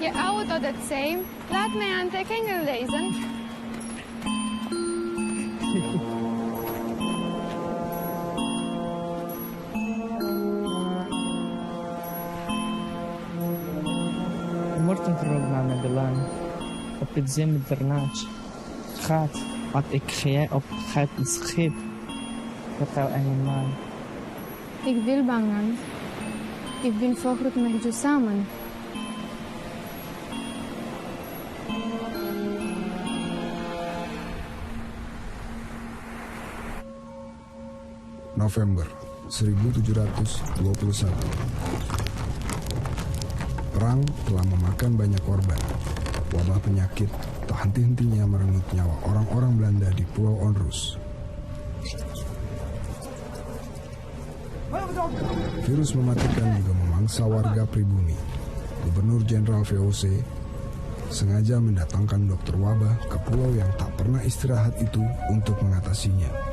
Je auto dat same. Laat mij aantekeningen lezen. Morten terug naar Nederland. Op het Zimmernaatje. Gaat, wat ik ga op het schip. Vertel een man. Ik wil bangen. Ik ben volgroet met je samen. November 1721. Perang telah memakan banyak korban. Wabah penyakit tak henti-hentinya merenggut nyawa orang-orang Belanda di Pulau Onrus. Virus mematikan juga memangsa warga pribumi. Gubernur Jenderal VOC sengaja mendatangkan dokter wabah ke pulau yang tak pernah istirahat itu untuk mengatasinya.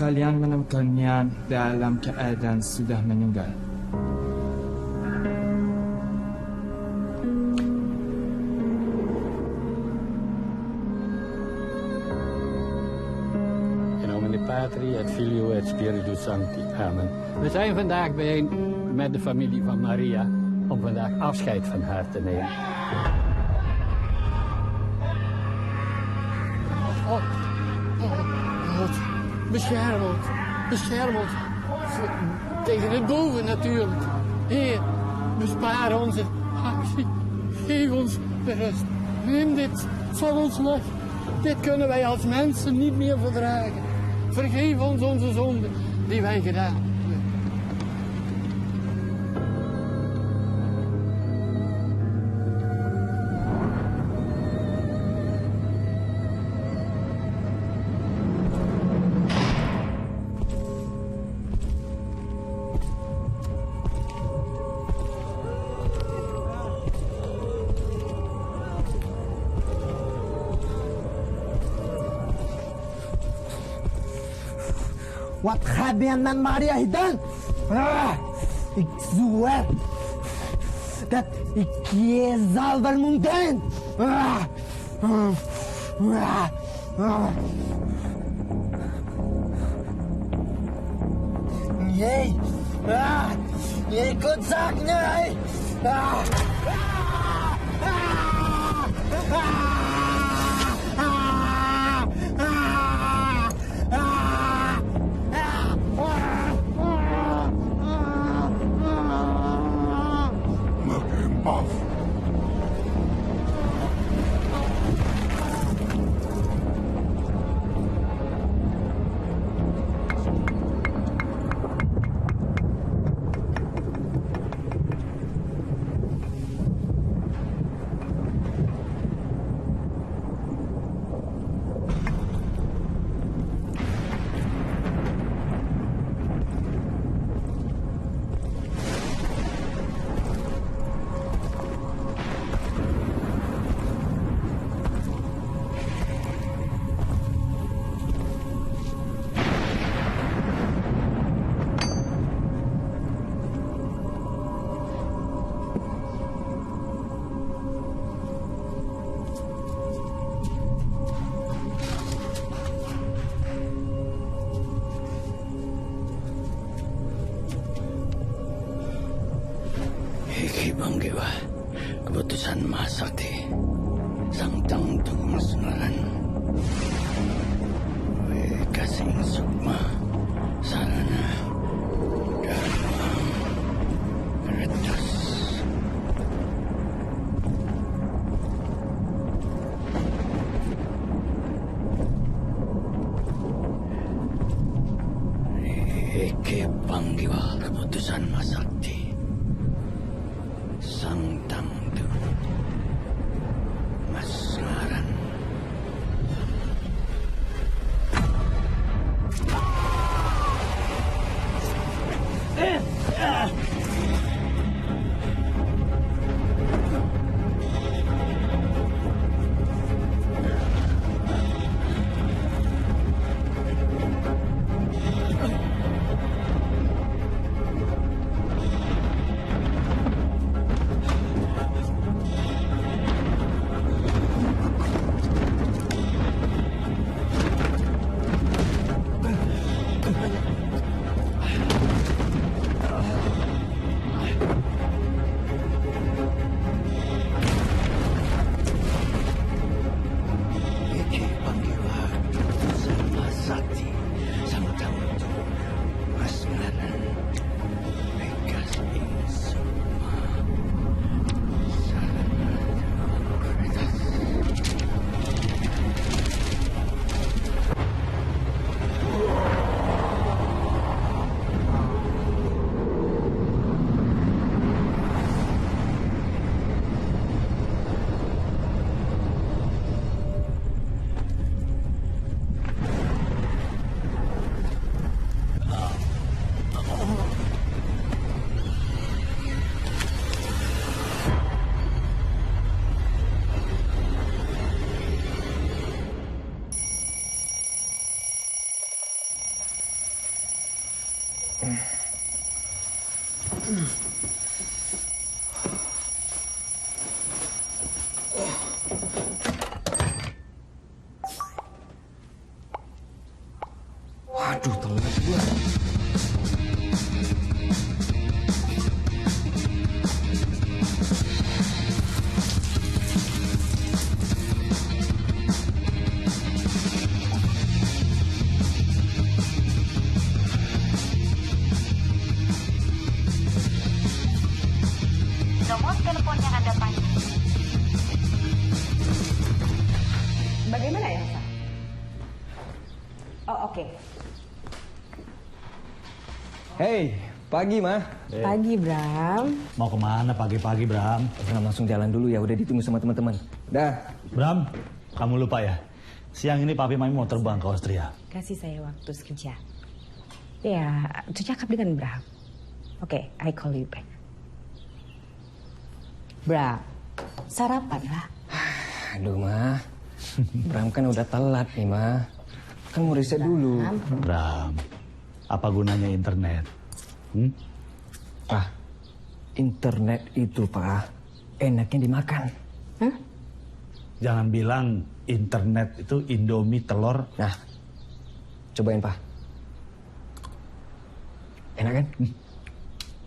Kalian menemukannya dalam keadaan sudah meninggal. In nomine Patri et Filio et Spiritus Sancti. Amen. We zijn vandaag bijeen met de familie van Maria om vandaag afscheid van haar te nemen. Bescherm ons. Bescherm ons. Tegen het boven natuurlijk. Heer, bespaar onze actie. Geef ons de rust. Neem dit van ons weg. Dit kunnen wij als mensen niet meer verdragen. Vergeef ons onze zonden die wij gedaan hebben. Wat gaat die met Maria gedaan? Ik zweer dat ik je zal vermoeden. Nee, je kunt zeggen nee. Kibanggiwa, keputusan Mahasakti, sang tangtung masnaran. Kasing sukma, sarana, dharma, redas. Eke Panggiwa, keputusan Mahasakti, sang tangtung masnaran. Waduh, telat gua. Nomor telepon yang Anda panggil. Bagaimana Elsa? Oh, oke. Hei, pagi, Mah. Pagi, Bram. Mau kemana pagi-pagi, Bram? Bram langsung jalan dulu ya, udah ditunggu sama teman-teman. Dah. Bram, kamu lupa ya? Siang ini papi mami mau terbang ke Austria. Kasih saya waktu sekejap. Ya, cakap dengan Bram. Oke, I call you back. Bram, sarapan lah. Aduh, Mah. Bram kan udah telat nih, Mah. Kan mau riset dulu. Bram, apa gunanya internet? Pak, internet itu, Pak, enaknya dimakan. Hah? Jangan bilang internet itu Indomie telur. Nah, cobain, Pak. Enak kan?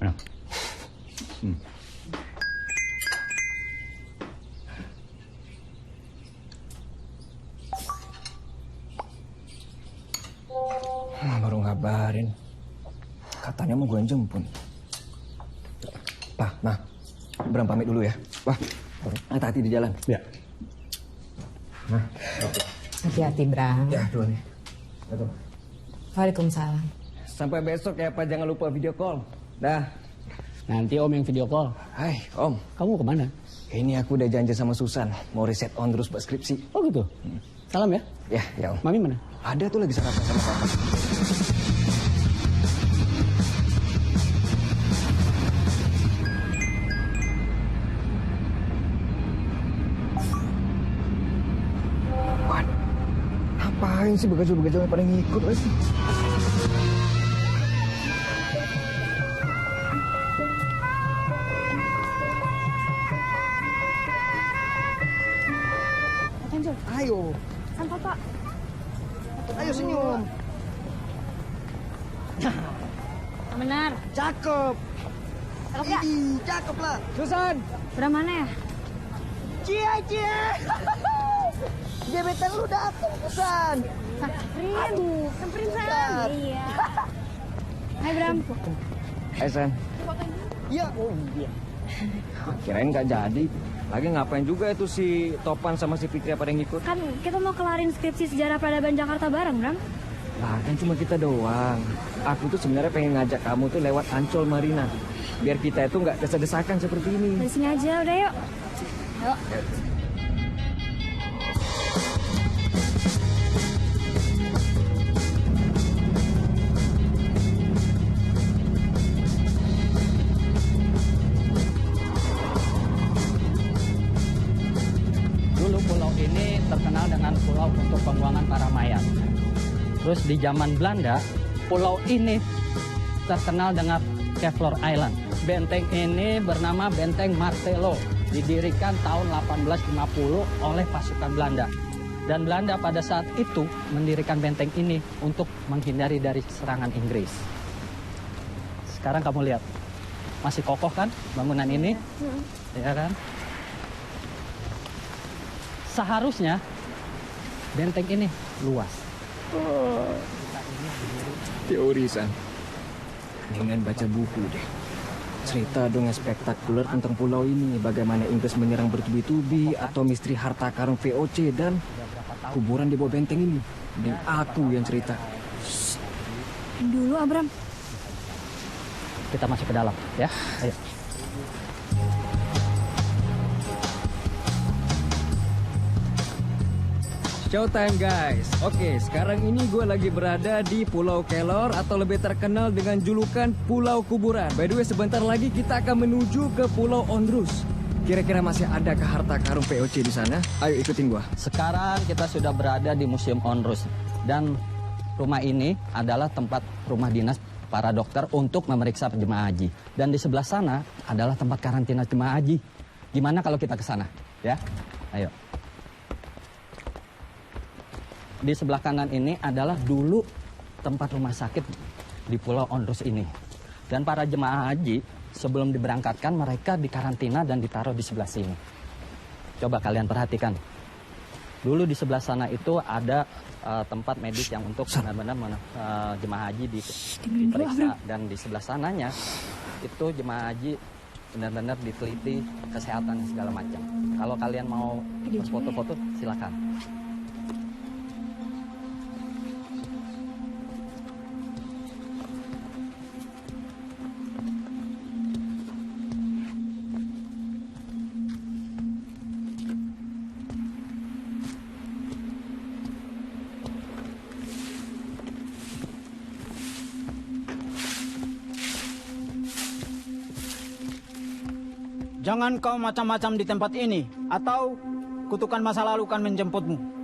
Enak. Baru ngabarin. Katanya mau gue jemput. Pak, Mah. Bram pamit dulu ya. Wah, hati-hati di jalan. Ya. Nah, Hati-hati, Bram. ya, duluan ya. Betul. Waalaikumsalam. Sampai besok ya, Pak. Jangan lupa video call. Dah. Nanti Om yang video call. Hai, Om. Kamu kemana? Ini aku udah janji sama Susan. Mau riset on terus buat skripsi. Oh gitu. Salam ya. Ya, Om. Mami mana? Ada tuh lagi sarapan sama Papa. Ngapain sih begajo-begajo yang pada ngikut lagi? Ayo. Sampai Pak. Ayo senyum. Benar. Cakep. Cakep gak? Cakep lah. Susan! Bram mana ya? Cie. Gebetan lu datang, Susan. Samperin saya. Iya. Hai Bram. Hai Sen. Iya. Kirain nggak jadi. Lagi ngapain juga itu si Topan sama si Fikri pada ngikut? Kan kita mau kelarin skripsi sejarah peradaban Jakarta bareng, Bram. Lah kan cuma kita doang. Aku tuh sebenarnya pengen ngajak kamu tuh lewat Ancol Marina. Biar kita itu nggak desak-desakan seperti ini. Dari sini aja, udah yuk. Yuk. Dulu pulau ini terkenal dengan pulau untuk pembuangan para mayat. Terus di zaman Belanda, pulau ini terkenal dengan Kevlar Island. Benteng ini bernama Benteng Martello, didirikan tahun 1850 oleh pasukan Belanda. Dan Belanda pada saat itu mendirikan benteng ini untuk menghindari dari serangan Inggris. Sekarang kamu lihat, masih kokoh kan bangunan ini? Ya kan? Seharusnya benteng ini luas. Teori, San. Mendingan baca buku deh. Cerita dong yang spektakuler tentang pulau ini. Bagaimana Inggris menyerang bertubi-tubi. Atau misteri harta karun VOC. Dan kuburan di bawah benteng ini. Dan aku yang cerita. Dulu, Abram. Kita masuk ke dalam, ya. Ayo. Showtime guys. Oke, sekarang ini gue lagi berada di Pulau Kelor atau lebih terkenal dengan julukan Pulau Kuburan. By the way, sebentar lagi kita akan menuju ke Pulau Ondrus. Kira-kira masih ada ke harta karun VOC di sana? Ayo ikutin gue. Sekarang kita sudah berada di Museum Ondrus. Dan rumah ini adalah tempat rumah dinas para dokter untuk memeriksa jemaah haji. Dan di sebelah sana adalah tempat karantina jemaah haji. Gimana kalau kita ke sana? Ya, ayo. Di sebelah kanan ini adalah dulu tempat rumah sakit di Pulau Ondrus ini. Dan para jemaah haji sebelum diberangkatkan mereka dikarantina dan ditaruh di sebelah sini. Coba kalian perhatikan. Dulu di sebelah sana itu ada tempat medis yang untuk benar-benar jemaah haji diperiksa. Dan di sebelah sananya itu jemaah haji benar-benar diteliti kesehatan dan segala macam. Kalau kalian mau foto-foto silakan. Jangan kau macam-macam di tempat ini, atau kutukan masa lalu kan menjemputmu.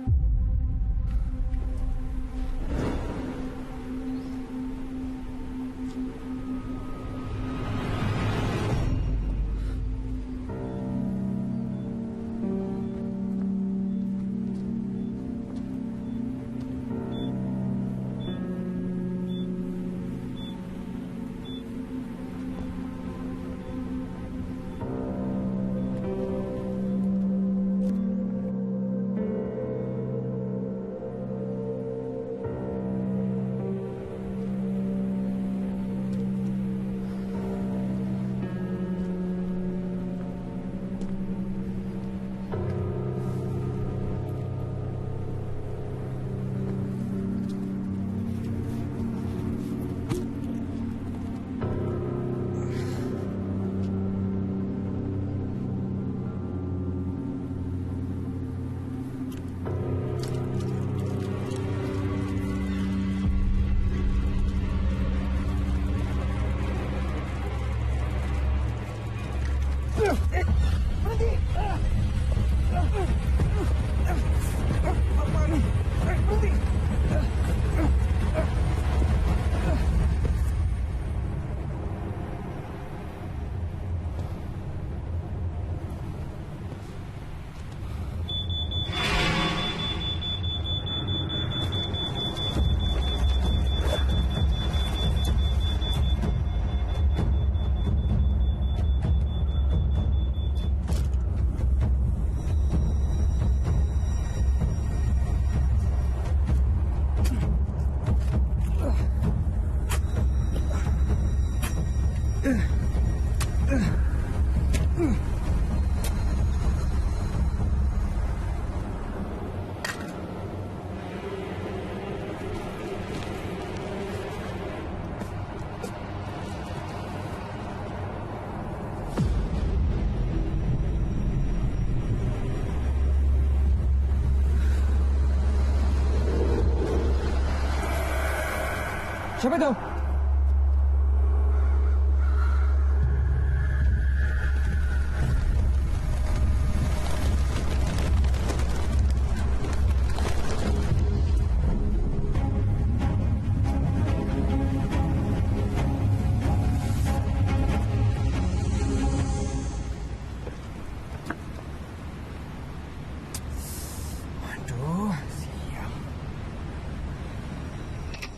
Siapa itu?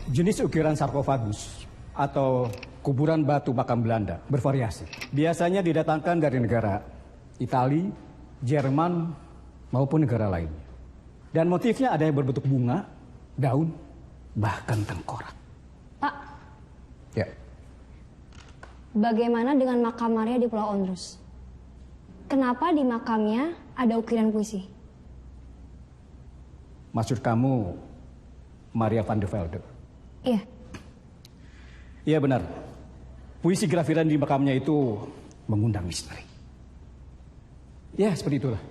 Jenis ukiran sarkofagus atau kuburan batu makam Belanda bervariasi. Biasanya didatangkan dari negara Italia, Jerman, maupun negara lainnya. Dan motifnya ada yang berbentuk bunga, daun, bahkan tengkorak. Pak, Ya, bagaimana dengan makam Maria di Pulau Ondrus? Kenapa di makamnya ada ukiran puisi? maksud kamu Maria van der Velde? Iya. Iya benar. Puisi grafiran di makamnya itu mengundang misteri. Ya, seperti itulah.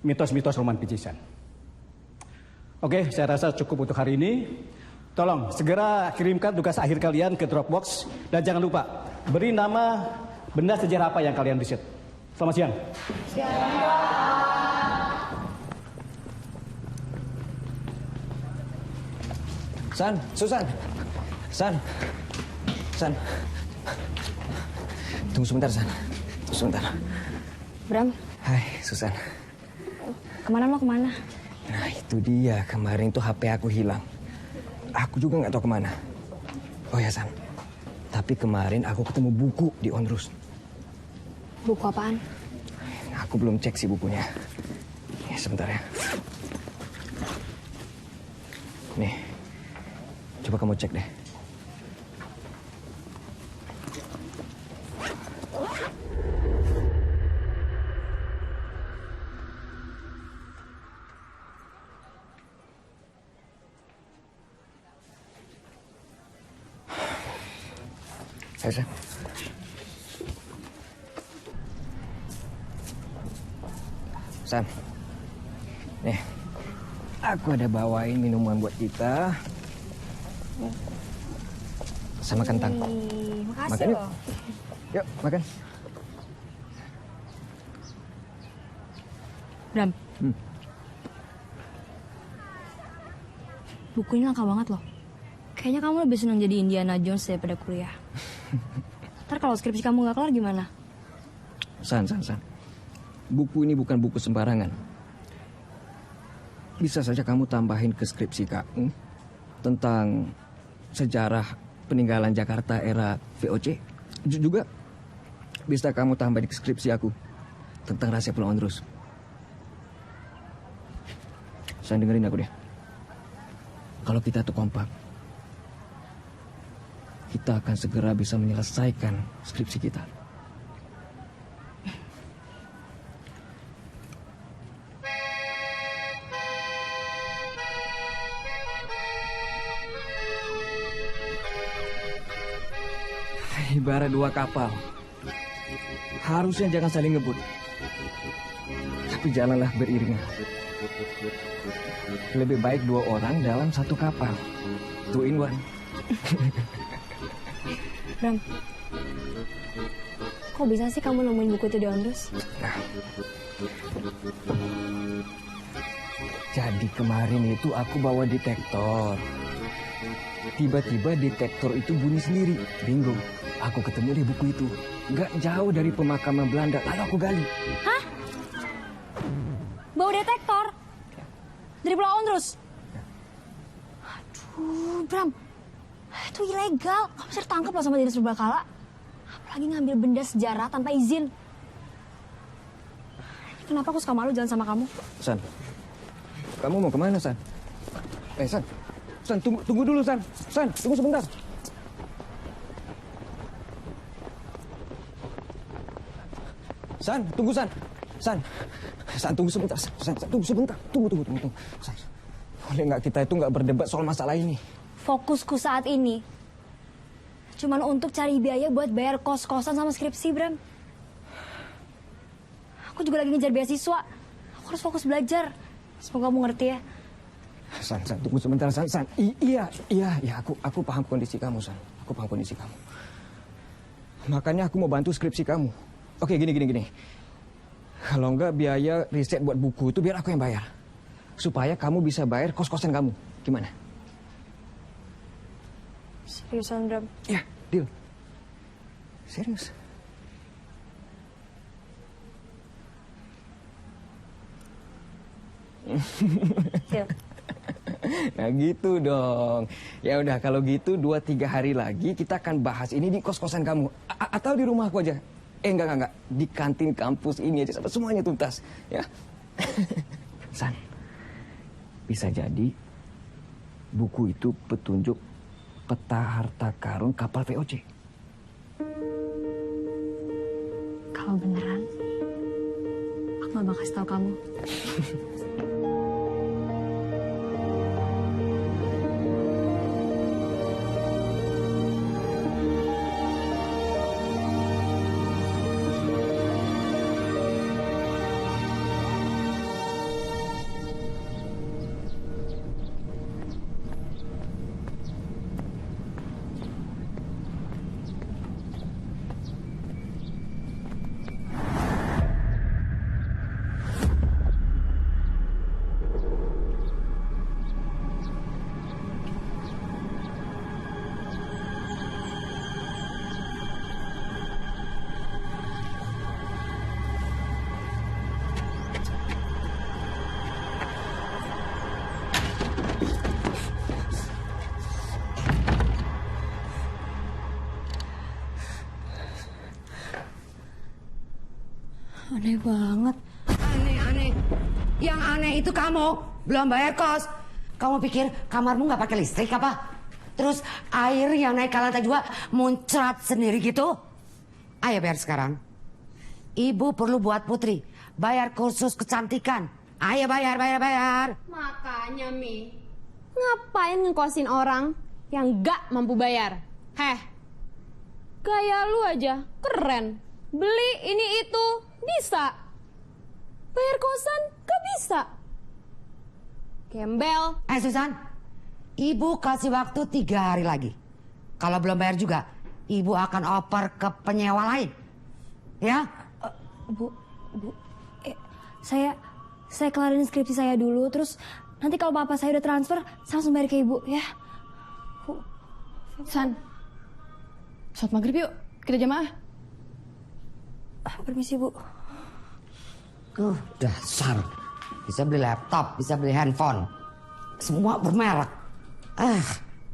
Mitos-mitos romantisisan. Oke, saya rasa cukup untuk hari ini. Tolong segera kirimkan tugas akhir kalian ke Dropbox. Dan jangan lupa, beri nama benda sejarah apa yang kalian riset. Selamat siang. San, Susan. San. Tunggu sebentar, San. Tunggu sebentar. Bram, Hai, Susan. kemana lo kemana? Nah, itu dia. Kemarin tuh HP aku hilang. Aku juga nggak tahu kemana. Oh ya, San. Tapi kemarin aku ketemu buku di Ondrus. Buku apaan? Aku belum cek sih bukunya. Ya, sebentar ya. Nih. Coba kamu cek deh. Ayo, San. San. Nih. Aku ada bawain minuman buat kita. Sama kentang. Makasih Makan yuk. loh. Yuk, makan. Bram. Buku ini langka banget loh. Kayaknya kamu lebih senang jadi Indiana Jones daripada kuliah. Ntar kalau skripsi kamu gak kelar gimana? San. Buku ini bukan buku sembarangan. Bisa saja kamu tambahin ke skripsi kamu tentang sejarah peninggalan Jakarta era VOC. Juga bisa kamu tambah di skripsi aku tentang rahasia Pulau Ondrus. San, dengerin aku deh. Kalau kita tuh kompak, kita akan segera bisa menyelesaikan skripsi kita. Ibarat dua kapal, harusnya jangan saling ngebut, tapi jalanlah beriringan. Lebih baik dua orang dalam satu kapal. 2 in 1. Bram, kok bisa sih kamu nemuin buku itu di Ondrus? Jadi kemarin itu aku bawa detektor. Tiba-tiba detektor itu bunyi sendiri. Bingo. Aku ketemu di buku itu. Gak jauh dari pemakaman Belanda. Lalu aku gali. Hah? Bawa detektor? Dari Pulau Ondrus? Aduh, Bram. Itu ilegal. Kamu bisa ditangkap loh sama dinas Purbakala. Apalagi ngambil benda sejarah tanpa izin. Kenapa aku suka malu jalan sama kamu? San, kamu mau kemana, San? San. San, tunggu dulu, San. San, tunggu sebentar. San, tunggu San. San, tunggu sebentar. San, tunggu sebentar. Tunggu. San, boleh nggak kita itu nggak berdebat soal masalah ini? Fokusku saat ini cuman untuk cari biaya buat bayar kos-kosan sama skripsi, Bram. Aku juga lagi ngejar beasiswa. Aku harus fokus belajar. Semoga kamu ngerti ya. San, tunggu sebentar, San. Iya, aku paham kondisi kamu, San. Aku paham kondisi kamu. Makanya aku mau bantu skripsi kamu. Oke, gini. Kalau enggak biaya riset buat buku itu biar aku yang bayar. Supaya kamu bisa bayar kos-kosan kamu. Gimana? Seriusan, Bram? Ya, deal. Serius. Deal. Nah gitu dong. Ya udah kalau gitu 2-3 hari lagi kita akan bahas ini di kos-kosan kamu. Atau di rumah aku aja. Enggak. Di kantin kampus ini aja sampai semuanya tuntas. Ya. San, bisa jadi buku itu petunjuk peta harta karun kapal VOC. Kalau beneran, aku gak bakal kasih tahu kamu. Aneh banget. Aneh. Yang aneh itu kamu belum bayar kos. Kamu pikir kamarmu nggak pakai listrik apa? Terus air yang naik ke lantai 2 muncrat sendiri gitu? Ayo bayar sekarang. Ibu perlu buat Putri bayar kursus kecantikan. Ayo bayar. Makanya, Mi. Ngapain ngekosin orang yang gak mampu bayar? Gaya lu aja, keren. Beli ini itu, bisa. Bayar kosan, gak bisa. Gembel. Susan, Ibu kasih waktu 3 hari lagi. Kalau belum bayar juga, Ibu akan oper ke penyewa lain. Ya? Bu, saya kelarin skripsi saya dulu, terus nanti kalau papa saya udah transfer, saya langsung bayar ke Ibu, ya. San, sholat maghrib yuk, kita jamaah. Permisi, Bu. Dasar. Bisa beli laptop, bisa beli handphone. Semua bermerek.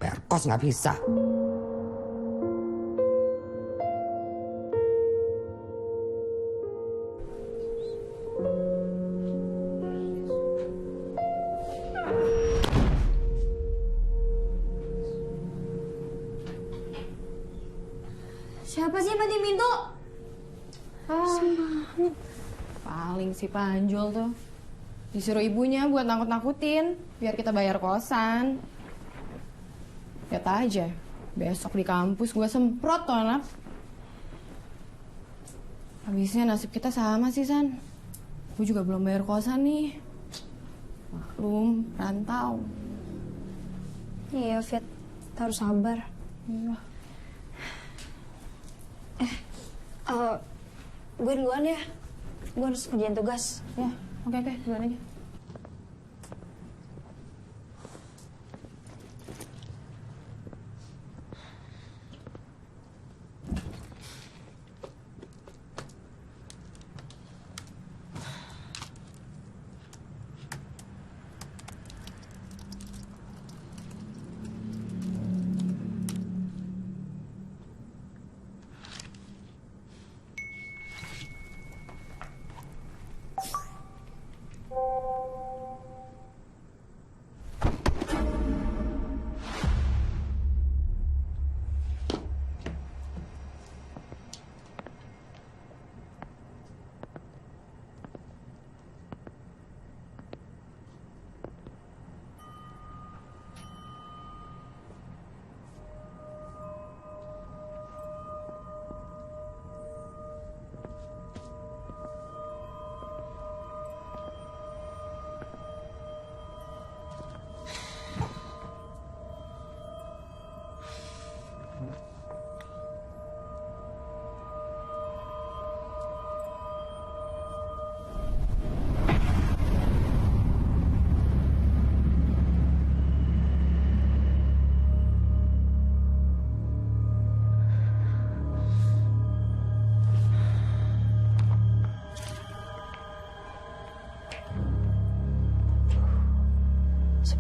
Bayar kos nggak bisa. Siapa sih yang mati pintu? Paling si Panjol tuh. Disuruh ibunya buat nakut-nakutin biar kita bayar kosan. Lihat aja, besok di kampus gue semprot tuh anak. Habisnya nasib kita sama sih, San. Gue juga belum bayar kosan nih. Maklum, rantau. Iya, Fit. Kita harus sabar. Gue duluan ya. Gue harus kerjain tugas. Ya, oke, duluan aja.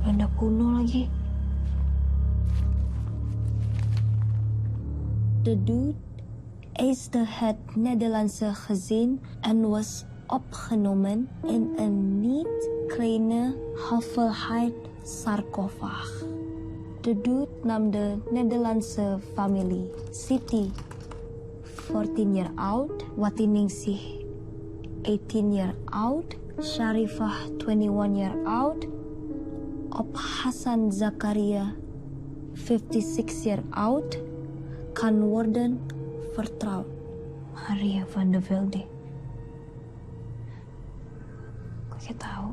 Belanda kuno lagi. The dude is the head Nederlandse gezin and was opgenomen in een niet kleine halfheid sarcofag. De dude nam de Nederlandse familie Siti, 14 year old, Watiningsih, 18 year old, Sharifah, 21 year old, op Hassan Zakaria, 56 year old, kan worden vertrouwd. Maria van der Velde. Kok saya tahu?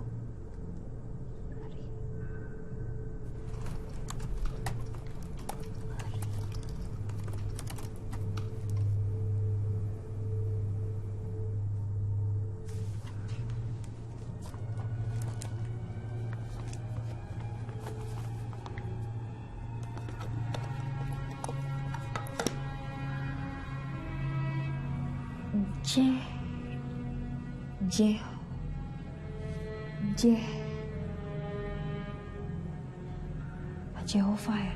Pak Jehova ya?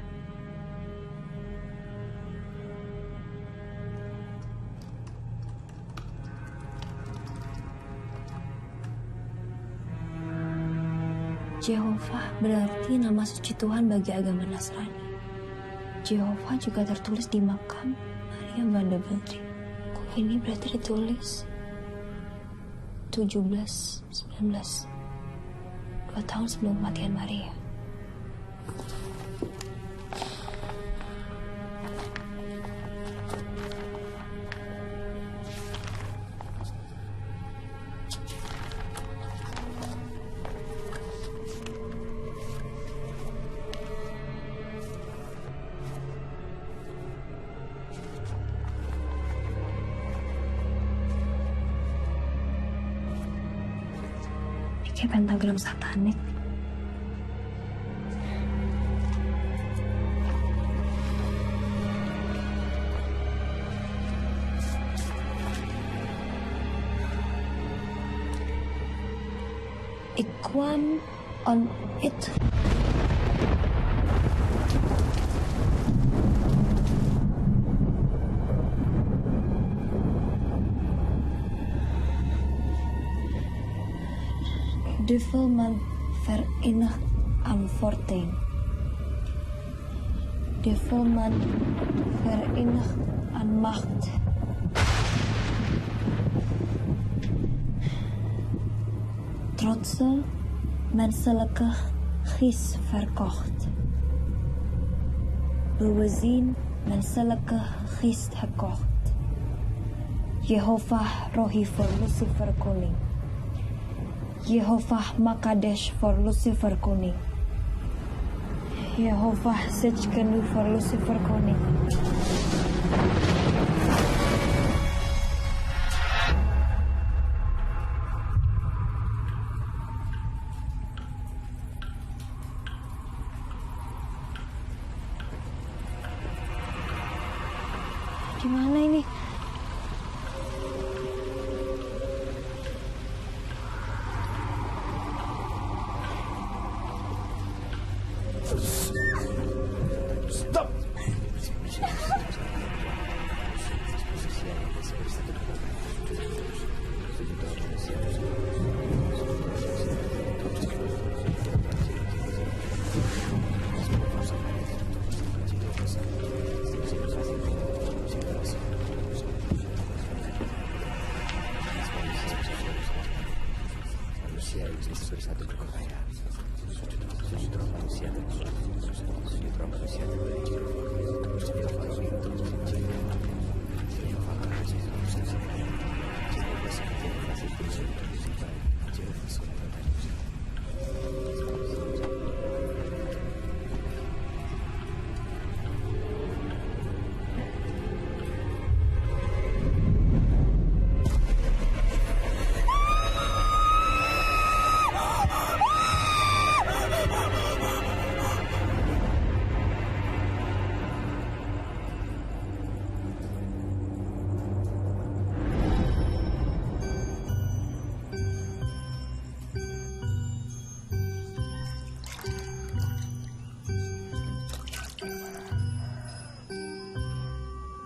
Jehova berarti nama suci Tuhan bagi agama Nasrani. Jehova juga tertulis di makam Maria van der Velde. Kok ini berarti ditulis 17, 19, 2 tahun sebelum kematian Maria. Kayak pentagram satanik. Ik kwam on it. Duivel man verenigd aan Forting. Duivel man verenigd aan macht. Trotse menselijke geest verkocht. Bewezien menselijke geest gekocht. Jehovah Rohi voor Lucifer koning. Jehovah Makadesh voor Lucifer koning. Jehovah Sechkenu voor Lucifer koning. Gimana ini? Stop!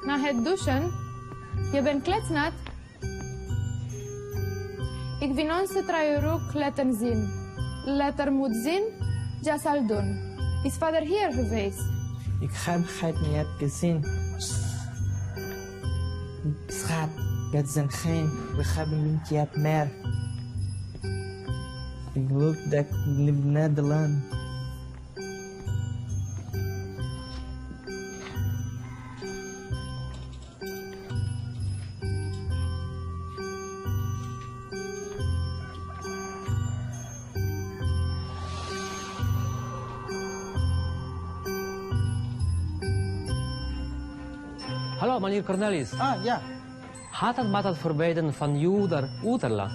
Na het douchen? Je bent kletsnat. Ik wil onze truienrook laten zien. Later moet zien, ja zal doen. Is vader hier geweest? Ik heb het niet gezien. Schat, het zijn geen. We hebben niet meer. Ik geloof dat ik leef Nederland. Hallo, meneer Cornelis. Ja. Had het met het verwijden van Juder Uterla?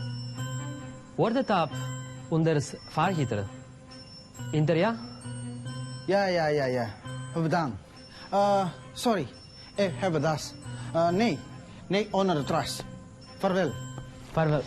Wordt het op onder voorzitter? Inter ja? Ja. Bedankt. Sorry. Hebben das. Nee, onder de trust. Vaarwel. Vaarwel.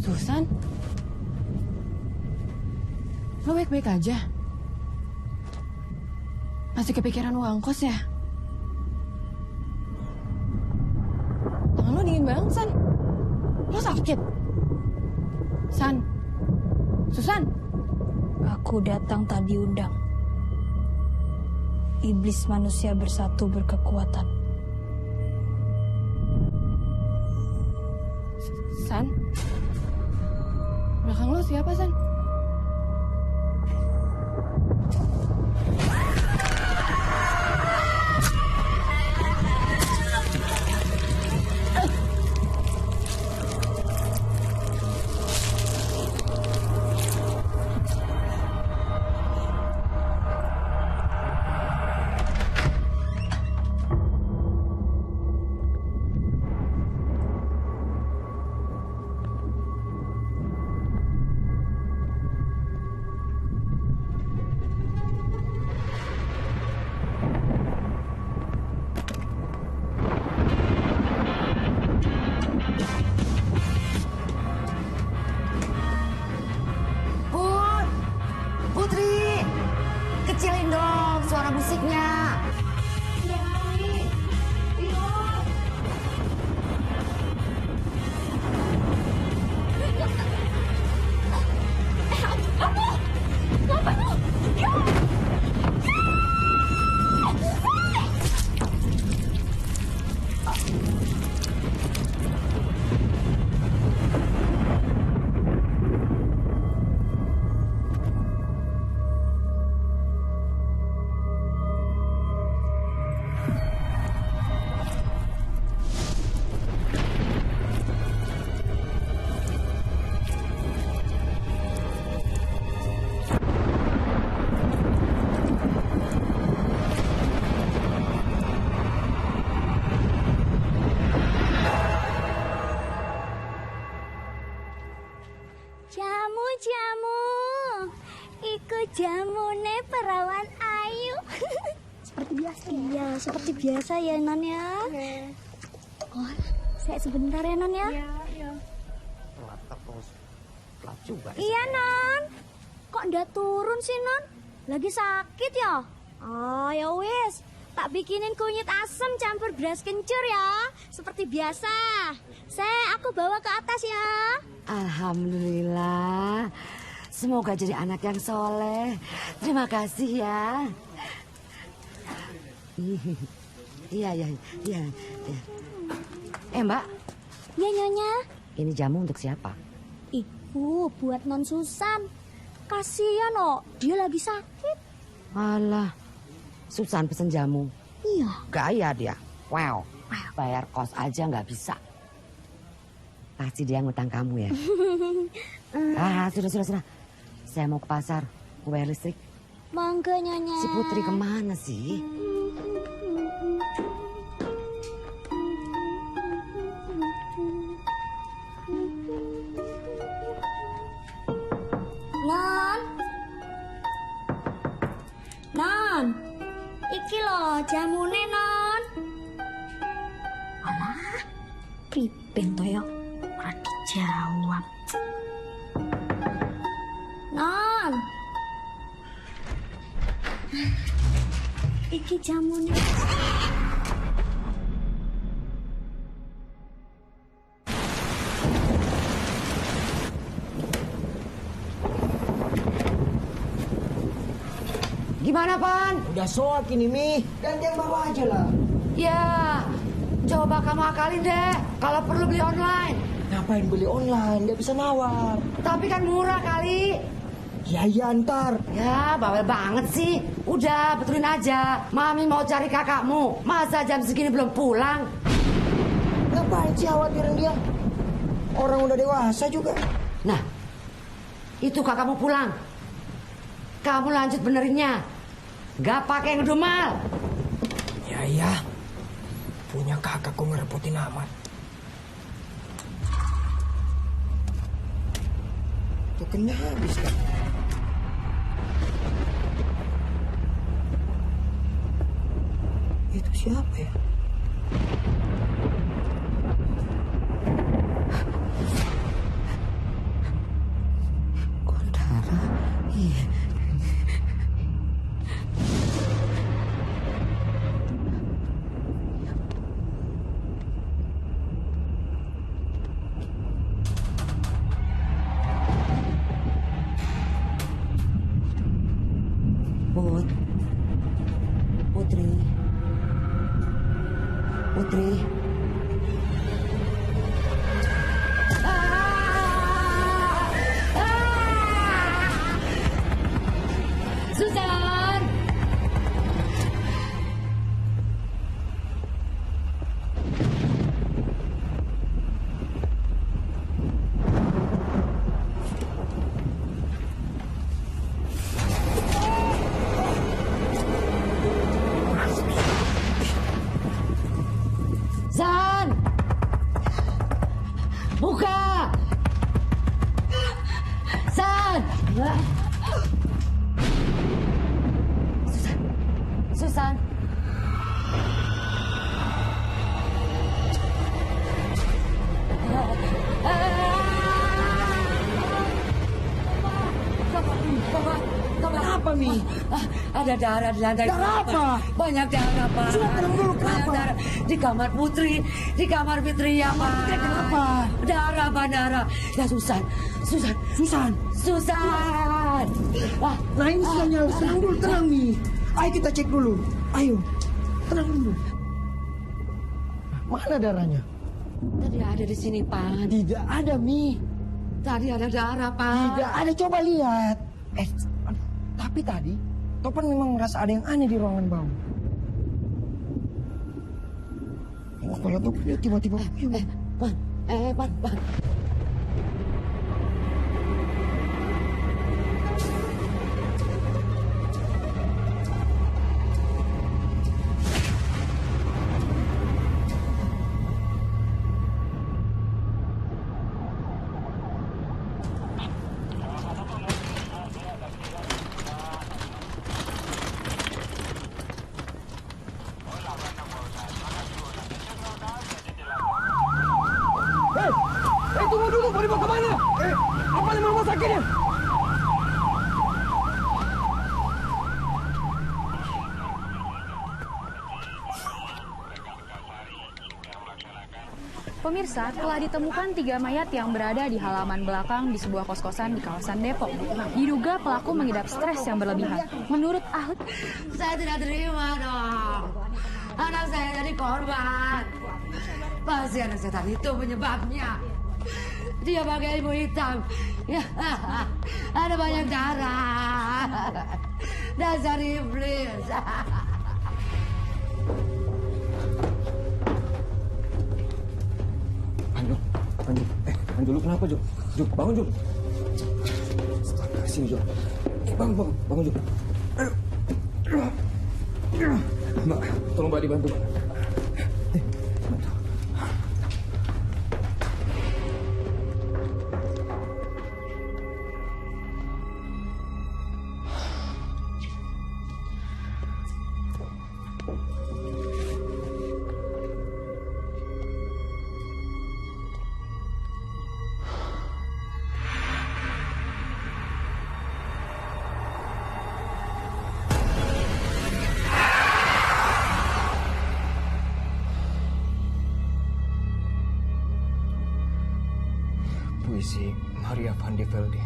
Susan? Lo baik-baik aja? Masih kepikiran uang kos ya? Tangan lo dingin banget, San. Lo sakit? San? Susan? Aku datang tak diundang. Iblis manusia bersatu berkekuatan. San? Belakang lo siapa, San? Putri, kecilin dong suara musiknya. seperti biasa ya Non ya. Oh, saya sebentar ya Non ya. Iya. Telat juga. Iya Non. Kok ndak turun sih Non? Lagi sakit ya? Oh ya wis. Tak bikinin kunyit asam campur beras kencur ya. Seperti biasa. Aku bawa ke atas ya. Alhamdulillah. Semoga jadi anak yang soleh. Terima kasih ya. Iya. Mbak. Ya Nyonya. Ini jamu untuk siapa? Ibu, buat Non Susan. Kasihan dia lagi sakit. Alah, Susan pesen jamu. Iya. Gaya dia. Wow. Bayar kos aja nggak bisa. Pasti dia ngutang kamu ya. Sudah. Saya mau ke pasar, mau bayar listrik. Mangga Nyonya. Si Putri kemana sih? Non, iki loh jamune Non. Alah, priben to ya? Ora dijawab. Non, iki jamune. Gimana, Pan? Udah soak ini, Mi. Gantian bawa aja lah. Ya, coba kamu akalin deh. Kalau perlu beli online. Ngapain beli online? Nggak bisa nawar. Tapi kan murah kali. Ya, ntar. Ya, bawel banget sih. Udah, betulin aja. Mami mau cari kakakmu. Masa jam segini belum pulang? Ngapain sih khawatirin dia? Orang udah dewasa juga. Nah, itu kakakmu pulang. Kamu lanjut benerinnya. Gak pakai ngedumal. Ya. Punya kakak kok ngerepotin amat. Tuh kena habis kan. Itu siapa ya? Gondara. Iya. Putri. Susan. Zan! Buka! Zan! Susan! Kenapa, Mi? Ada darah di lantai. Darah apa? Banyak darah, Pak. Sudah tenang dulu, Banyak kenapa? darah. Di kamar Putri. Di kamar Fitri ya, Pak. Kenapa? Darah, Pak, darah. Ya, Susan. Wah, Nah ini sudah nyala. Tenang dulu, tenang, Mi. Ayo kita cek dulu. Ayo. Tenang dulu. Mana darahnya? tadi ada di sini, Pak. Tidak ada, Mi. Tadi ada darah, Pak. Tidak ada, coba lihat. Tapi tadi Topan memang merasa ada yang aneh di ruangan bawah. Kepala Topan tiba-tiba Pan. Apa nama rumah sakitnya? Pemirsa, telah ditemukan 3 mayat yang berada di halaman belakang di sebuah kos-kosan di kawasan Depok. Diduga pelaku mengidap stres yang berlebihan. Menurut ahli... Saya tidak terima dong. Anak saya jadi korban. Pasti anak setan itu penyebabnya. Dia pakai ilmu hitam. Ya, ada banyak darah. Dasar iblis. Anjo, lu kenapa, Jo? Jo, bangun, Jo. Sini, Jo. Bangun, Jo. Mbak, tolong Mbak dibantu. Puisi Maria van de Velde.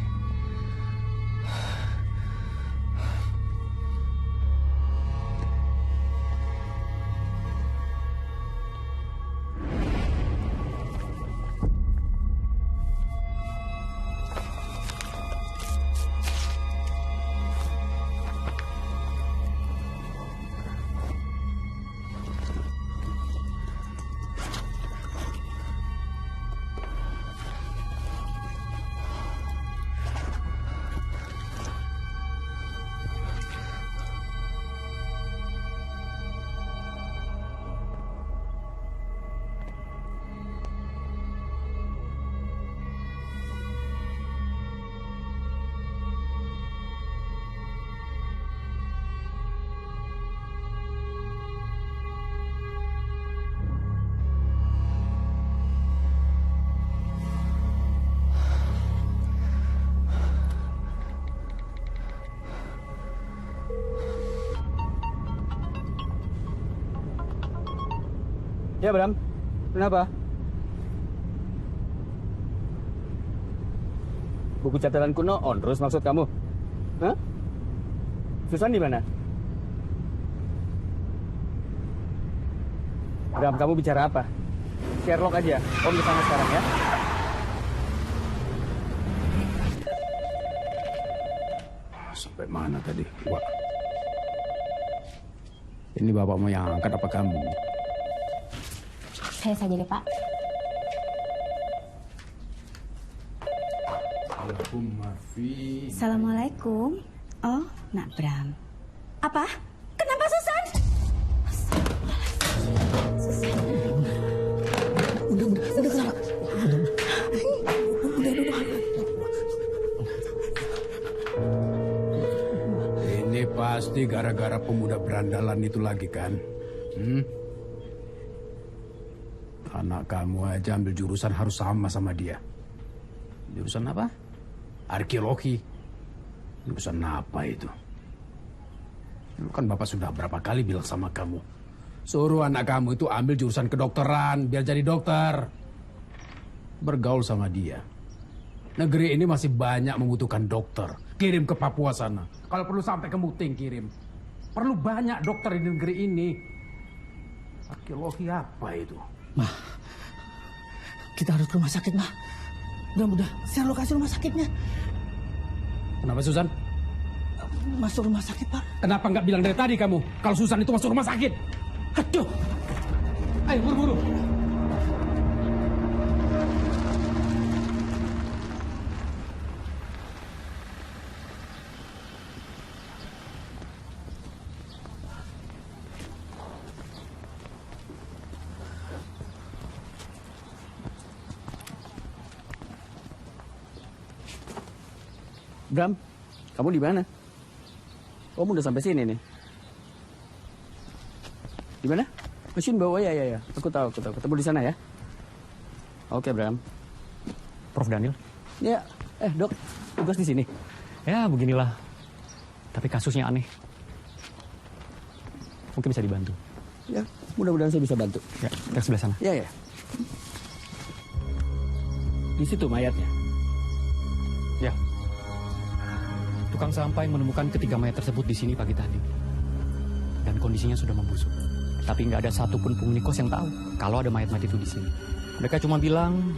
Ya, Bram. Kenapa? Buku catatan kuno Ondrus maksud kamu? Hah? Susan di mana? Bram, kamu bicara apa? Sherlock aja. Om kesana sekarang ya. Sampai mana tadi? Wah. Ini bapakmu yang angkat apa kamu? Saya saja deh, Pak. Assalamualaikum. Oh, Nak Bram. Apa? Kenapa Susan? Udah kenapa? Ini pasti gara-gara pemuda berandalan itu lagi kan? Anak kamu aja ambil jurusan harus sama dia. Jurusan apa? Arkeologi. Jurusan apa itu? Lu kan Bapak sudah berapa kali bilang sama kamu. Suruh anak kamu itu ambil jurusan kedokteran biar jadi dokter. Bergaul sama dia. Negeri ini masih banyak membutuhkan dokter. Kirim ke Papua sana. Kalau perlu sampai ke Muting kirim. Perlu banyak dokter di negeri ini. Arkeologi apa itu? Ma, kita harus ke rumah sakit, Ma. Udah, saya lokasi rumah sakitnya. Kenapa, Susan? Masuk rumah sakit, Pak. Kenapa nggak bilang dari tadi kamu? Kalau Susan itu masuk rumah sakit. Aduh. Ayo, buru-buru. Bram, kamu di mana? Kamu udah sampai sini nih. Di mana? Mesin bawah ya. Aku tahu. Ketemu di sana ya. Oke, Bram. Prof Daniel, Ya, dok, tugas di sini. Ya, beginilah. Tapi kasusnya aneh. Mungkin bisa dibantu. Ya, mudah-mudahan saya bisa bantu. Ya, kita ke sebelah sana. Ya. Di situ mayatnya. Ya. Tukang sampah yang menemukan ketiga mayat tersebut di sini pagi tadi. Dan kondisinya sudah membusuk. Tapi nggak ada satupun penghuni kos yang tahu kalau ada mayat-mayat itu di sini. Mereka cuma bilang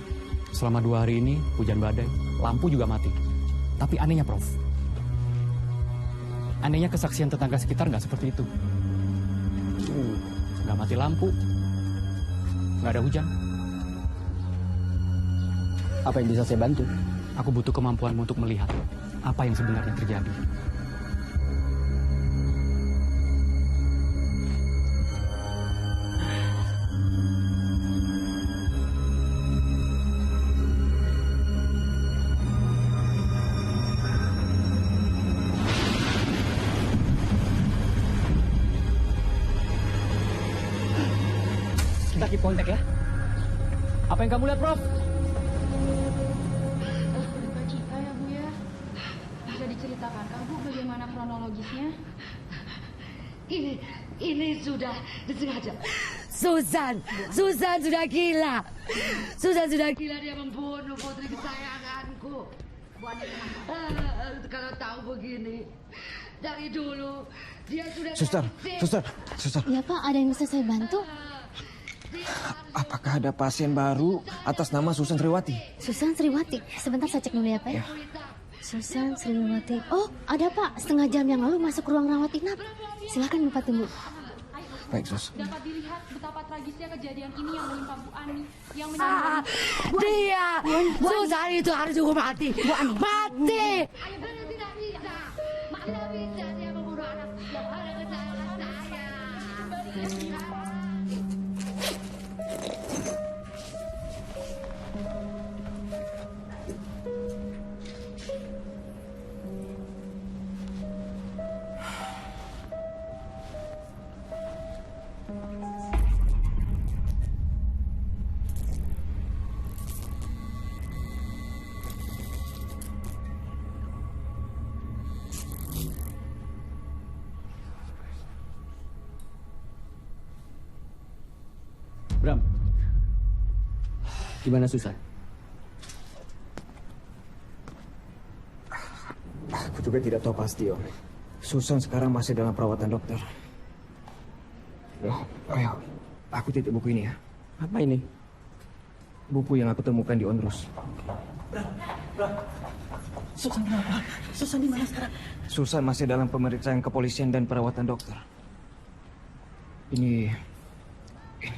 selama 2 hari ini hujan badai, lampu juga mati. Tapi anehnya, Prof. Anehnya kesaksian tetangga sekitar nggak seperti itu. Nggak mati lampu, nggak ada hujan. Apa yang bisa saya bantu? Aku butuh kemampuan untuk melihat apa yang sebenarnya terjadi. Kita keep kontak ya. Apa yang kamu lihat, Prof? Kita ya, Bu ya. Bisa diceritakan, Bu, bagaimana kronologisnya? Ini sudah disengaja. Susan sudah gila. Susan sudah gila, dia membunuh putri kesayanganku. Kalau tahu begini, dari dulu dia sudah... Suster. Ya Pak, ada yang bisa saya bantu? Apakah ada pasien baru atas nama Susan Sriwati? Susan Sriwati. Sebentar saya cek dulu ya Pak. Ya. Susan Sriwati. Oh, ada Pak. Setengah jam yang lalu masuk ruang rawat inap. Silakan Bapak tunggu. Baik, Sus. Dapat dilihat betapa tragisnya kejadian ini yang menimpa Bu Ani. Yang Dia! Susan itu harus dihukum mati. Mati! Tidak bisa dia membunuh anak kesayangan saya. Bram, gimana Susan? Aku juga tidak tahu pasti, Om. Susan sekarang masih dalam perawatan dokter. Ayo, aku titip buku ini ya. Apa ini? Buku yang aku temukan di Onrus. Susan kenapa? Susan di mana sekarang? Susan masih dalam pemeriksaan kepolisian dan perawatan dokter. Ini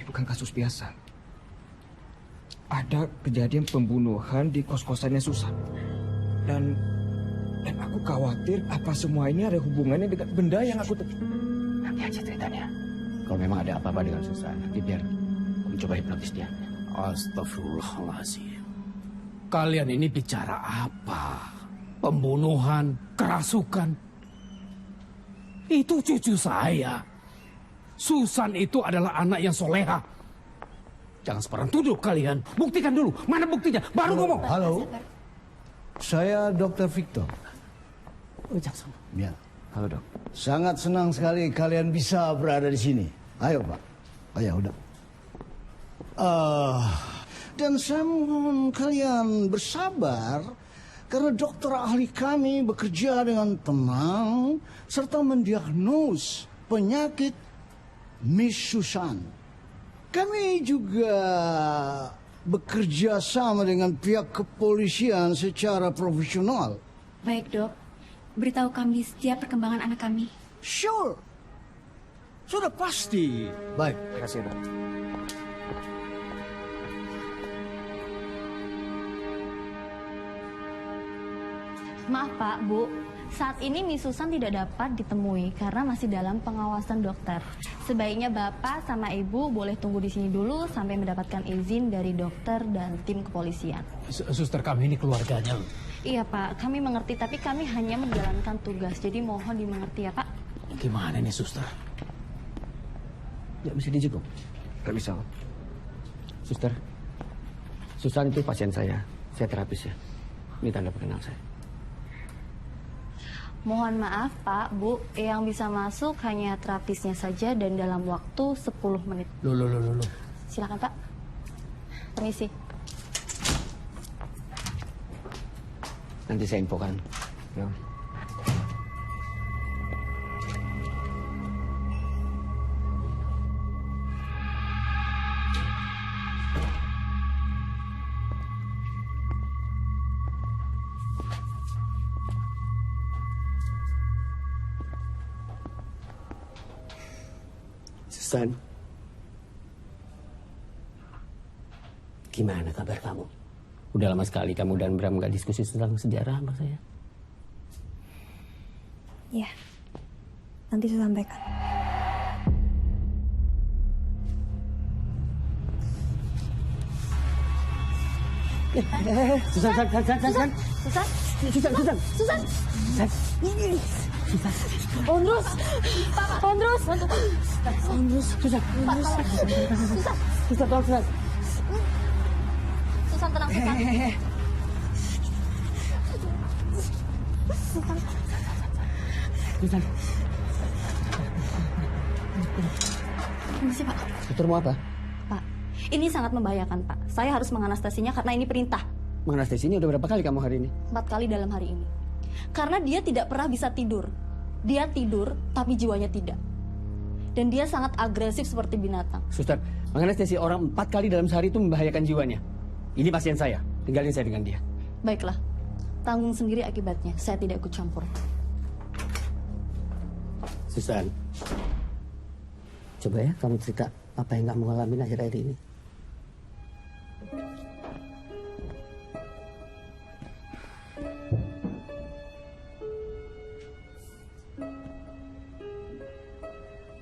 bukan kasus biasa. Ada kejadian pembunuhan di kos-kosannya Susan. Dan aku khawatir apa semua ini ada hubungannya dengan benda yang aku... Nanti aja ceritanya. Kalau memang ada apa-apa dengan Susan, nanti biar Om coba hipnotis dia. Astagfirullahaladzim. Kalian ini bicara apa? Pembunuhan, kerasukan. Itu cucu saya. Susan itu adalah anak yang soleha. Jangan sebarang tuduh kalian. Buktikan dulu. Mana buktinya? Baru ngomong. Halo. Saya Dr. Victor. Oh, Jackson. Ya. Halo, Dok. Sangat senang sekali kalian bisa berada di sini. Ayo, Pak. Oh ya, udah. Dan saya mohon kalian bersabar karena dokter ahli kami bekerja dengan tenang serta mendiagnos penyakit Miss Susan. Kami juga bekerja sama dengan pihak kepolisian secara profesional. Baik dok, beritahu kami setiap perkembangan anak kami. Sure. Sudah pasti. Baik. Terima kasih, Dok. Maaf Pak, Bu. Saat ini Miss Susan tidak dapat ditemui karena masih dalam pengawasan dokter. Sebaiknya Bapak sama Ibu boleh tunggu di sini dulu sampai mendapatkan izin dari dokter dan tim kepolisian. Suster kami ini keluarganya. Iya Pak, kami mengerti tapi kami hanya menjalankan tugas. Jadi mohon dimengerti ya Pak. Gimana nih suster? Ya bisa dijenguk. Gak bisa. Suster, Susan itu pasien saya terapis ya. Ini tanda pengenal saya. Mohon maaf Pak, Bu, yang bisa masuk hanya terapisnya saja dan dalam waktu 10 menit. Loh. Silakan Pak. Permisi. Nanti saya infokan. Ya. Susan, gimana kabar kamu? Udah lama sekali kamu dan Bram gak diskusi tentang sejarah sama saya. Ya, nanti saya sampaikan. Susan. Ondrus. Susan, tenang, Susan. Permisi, Pak. Dokter mau apa? Pak, ini sangat membahayakan, Pak. Saya harus menganestesinya karena ini perintah. Menganestesinya udah berapa kali kamu hari ini? 4 kali dalam hari ini. Karena dia tidak pernah bisa tidur. Dia tidur, tapi jiwanya tidak. Dan dia sangat agresif seperti binatang. Suster, menganestesi orang 4 kali dalam sehari itu membahayakan jiwanya. Ini pasien saya, tinggalin saya dengan dia. Baiklah, tanggung sendiri akibatnya. Saya tidak ikut campur. Susan, coba ya kamu cerita apa yang kamu ngalamin akhir-akhir ini.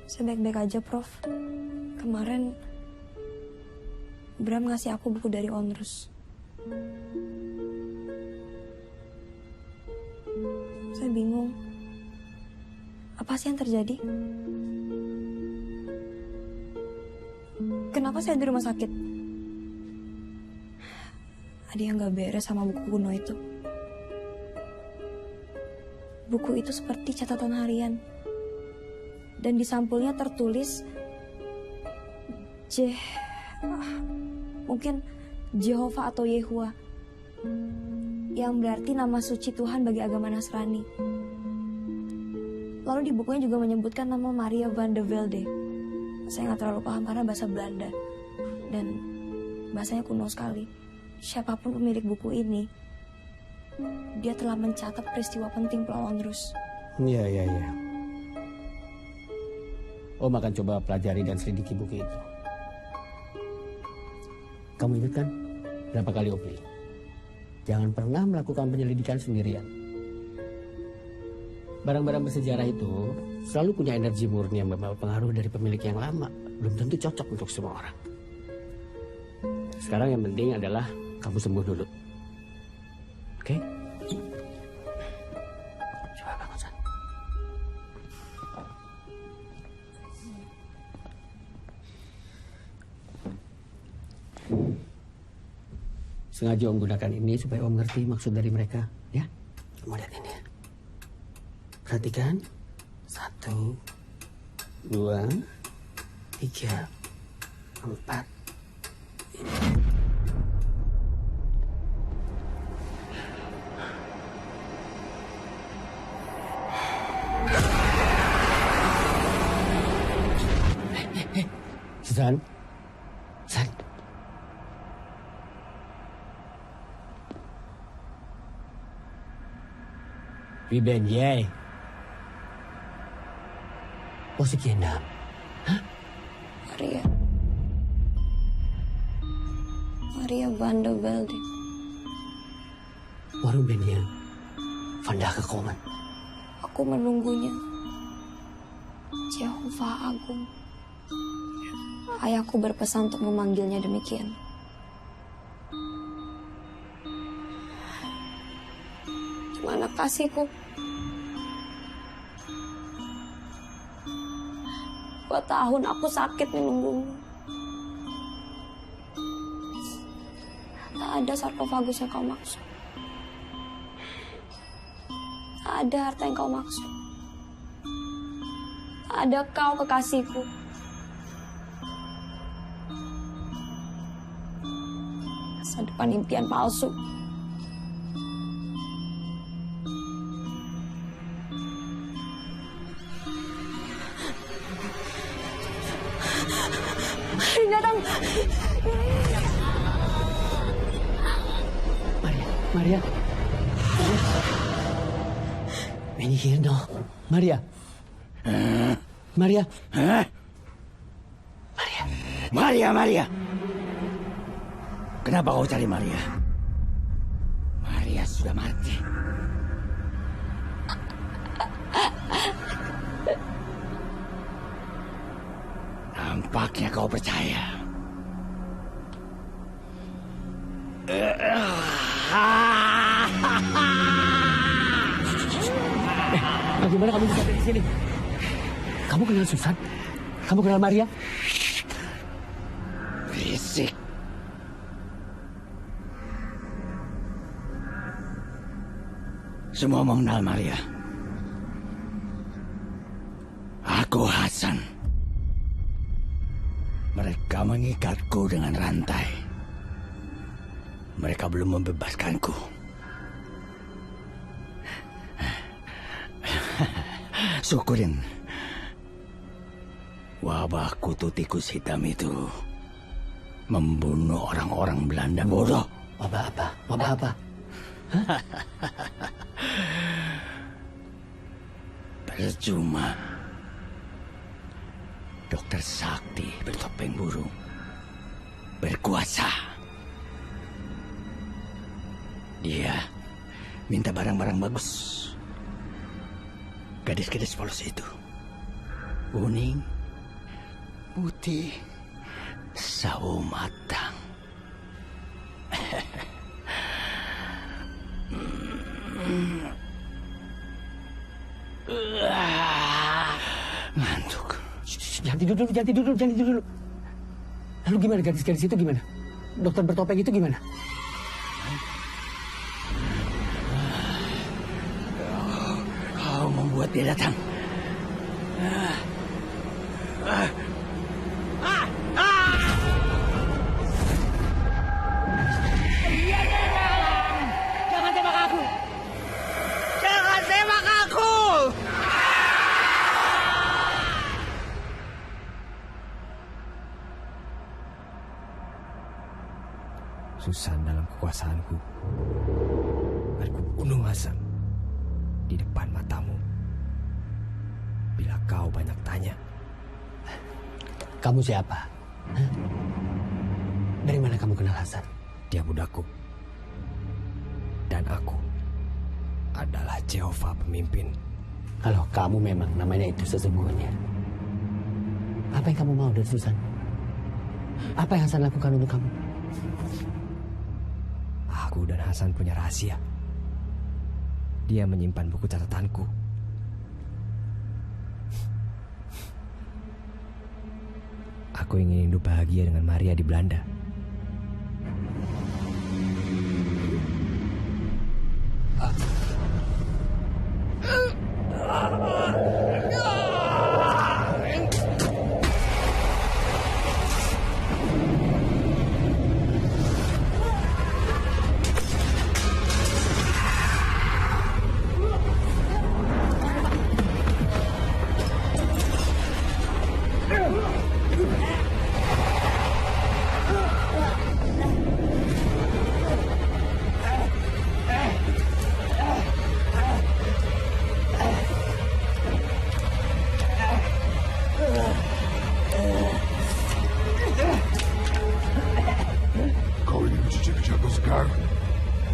Saya baik-baik aja, Prof. Kemarin Bram ngasih aku buku dari Ondrus. Saya bingung. Apa sih yang terjadi? Kenapa saya di rumah sakit? Ada yang gak beres sama buku kuno itu. Buku itu seperti catatan harian. Dan di sampulnya tertulis mungkin Jehovah atau Yehua, yang berarti nama suci Tuhan bagi agama Nasrani. Lalu di bukunya juga menyebutkan nama Maria van de Velde. Saya nggak terlalu paham karena bahasa Belanda dan bahasanya kuno sekali. Siapapun pemilik buku ini, dia telah mencatat peristiwa penting Pulau Ondrus. Iya. Om akan coba pelajari dan selidiki buku itu. Kamu ingat kan berapa kali Om bilang? Jangan pernah melakukan penyelidikan sendirian. Barang-barang bersejarah itu selalu punya energi murni yang membawa pengaruh dari pemilik yang lama. Belum tentu cocok untuk semua orang. Sekarang yang penting adalah kamu sembuh dulu. Oke? Coba bangun, San. Sengaja Om gunakan ini supaya Om ngerti maksud dari mereka, ya? Kamu lihat ini ya. Perhatikan. 1, 2, 3, 4. Susan. Wie ben jij? Wat is je naam? Huh? Maria van de Velde. Waarom ben je vandaag gekomen? Aku menunggunya. Jehovah Agung. Ayahku berpesan untuk memanggilnya demikian. Mana kasihku? 2 tahun aku sakit menunggumu. Tak ada sarkofagus yang kau maksud. Tak ada harta yang kau maksud. Tak ada kau kekasihku. Masa depan impian palsu. Mari datang. Maria. Ben je hier nog? Maria. Maria. Maria. Kenapa kau cari Maria? Maria sudah mati. Nampaknya kau percaya. Bagaimana kamu bisa ada di sini? Kamu kenal Susan? Kamu kenal Maria? Berisik. Semua mengenal Maria. Aku Hasan. Mereka mengikatku dengan rantai. Mereka belum membebaskanku. Syukurin. Wabah kutu tikus hitam itu membunuh orang-orang Belanda bodoh. Wabah apa? Wabah apa? Percuma. Dokter Sakti bertopeng burung berkuasa. Dia minta barang-barang bagus. Gadis-gadis polos itu. Kuning, putih, sawo matang. Ngantuk. Jangan tidur dulu. Lalu gimana gadis-gadis itu gimana? Dokter bertopeng itu gimana? Kau membuat dia datang. Jangan tembak aku. Jangan tembak aku. Susan dalam kekuasaanku. Aku bunuh Hasan di depan matamu. Bila kau banyak tanya. Kamu siapa? Hah? Dari mana kamu kenal Hasan? Dia budakku. Dan aku adalah Jehovah pemimpin. Kalau kamu memang namanya itu sesungguhnya, apa yang kamu mau dari Susan? Apa yang Hasan lakukan untuk kamu? Aku dan Hasan punya rahasia. Dia menyimpan buku catatanku. Aku ingin hidup bahagia dengan Maria di Belanda.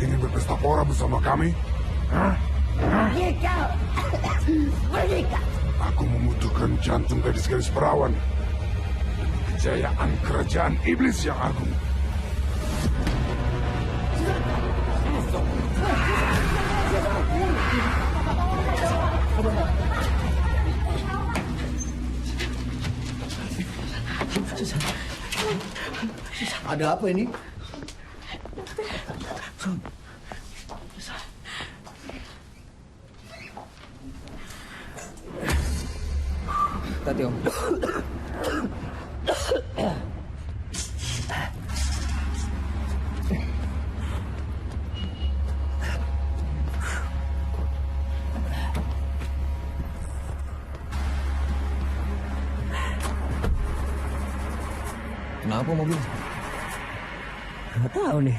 Ingin berpesta pora bersama kami? Hah? Menikah. Menikah. Aku membutuhkan jantung gadis-gadis perawan demi kejayaan kerajaan iblis yang agung. Ada apa ini? Tati Om. Kenapa mobil? Nggak tahu nih.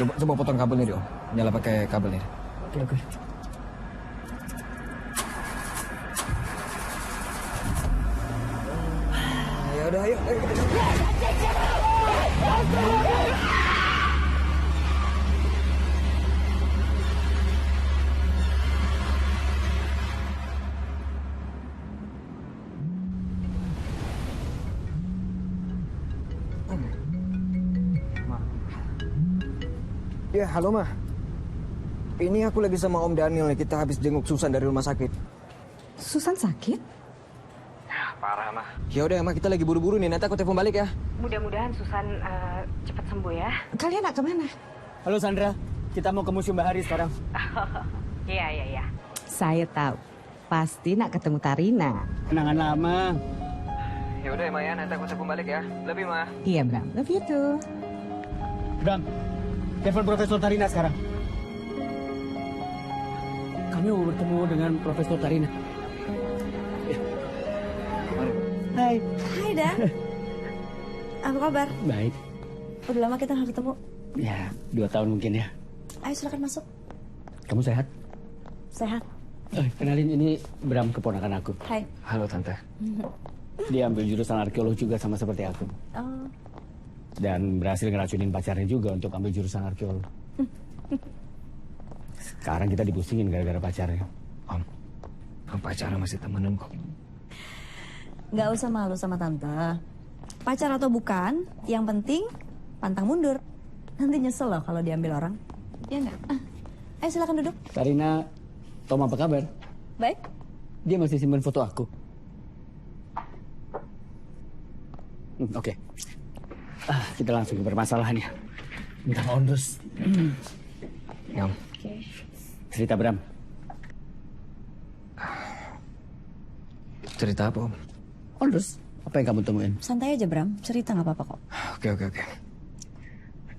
Coba potong kabelnya deh Om. Nyala pakai kabelnya. Oke. Ya udah, ayo. Ya, halo Ma. Ini aku lagi sama Om Daniel nih. Kita habis jenguk Susan dari rumah sakit. Susan sakit? Parah, Ma. Ya udah, Ma, kita lagi buru-buru nih. Nanti aku telepon balik ya. Mudah-mudahan Susan cepat sembuh ya. Kalian nak kemana? Halo Sandra, kita mau ke Museum Bahari sekarang. Iya. Saya tahu. Pasti nak ketemu Tarina. Kenangan lama. Ya udah, Ma, ya. Nanti aku telepon balik ya. Love you, Ma. Iya, Bram. Love you too. Bram, telepon Profesor Tarina sekarang. Kami mau bertemu dengan Profesor Tarina. Hai. Hai, Dan. Apa kabar? Baik. Udah lama kita nggak ketemu. Ya, 2 tahun mungkin ya. Ayo silakan masuk. Kamu sehat? Sehat. Kenalin, ini Bram, keponakan aku. Hai. Halo Tante. Dia ambil jurusan arkeologi juga sama seperti aku. Oh. Dan berhasil ngeracunin pacarnya juga untuk ambil jurusan arkeologi. Sekarang kita dipusingin gara-gara pacarnya. Om pacaran masih temenan kok. Nggak usah malu sama tante. Pacar atau bukan, yang penting pantang mundur. Nanti nyesel loh kalau diambil orang. Ya nggak? Ayo silakan duduk. Tarina, Tom apa kabar? Baik. Dia masih simpen foto aku. Oke. Kita langsung ke permasalahannya. Tentang Ondrus. Yang. Cerita Bram. Cerita apa Om? Ondrus, apa yang kamu temuin? Santai aja Bram, cerita nggak apa-apa kok. Oke.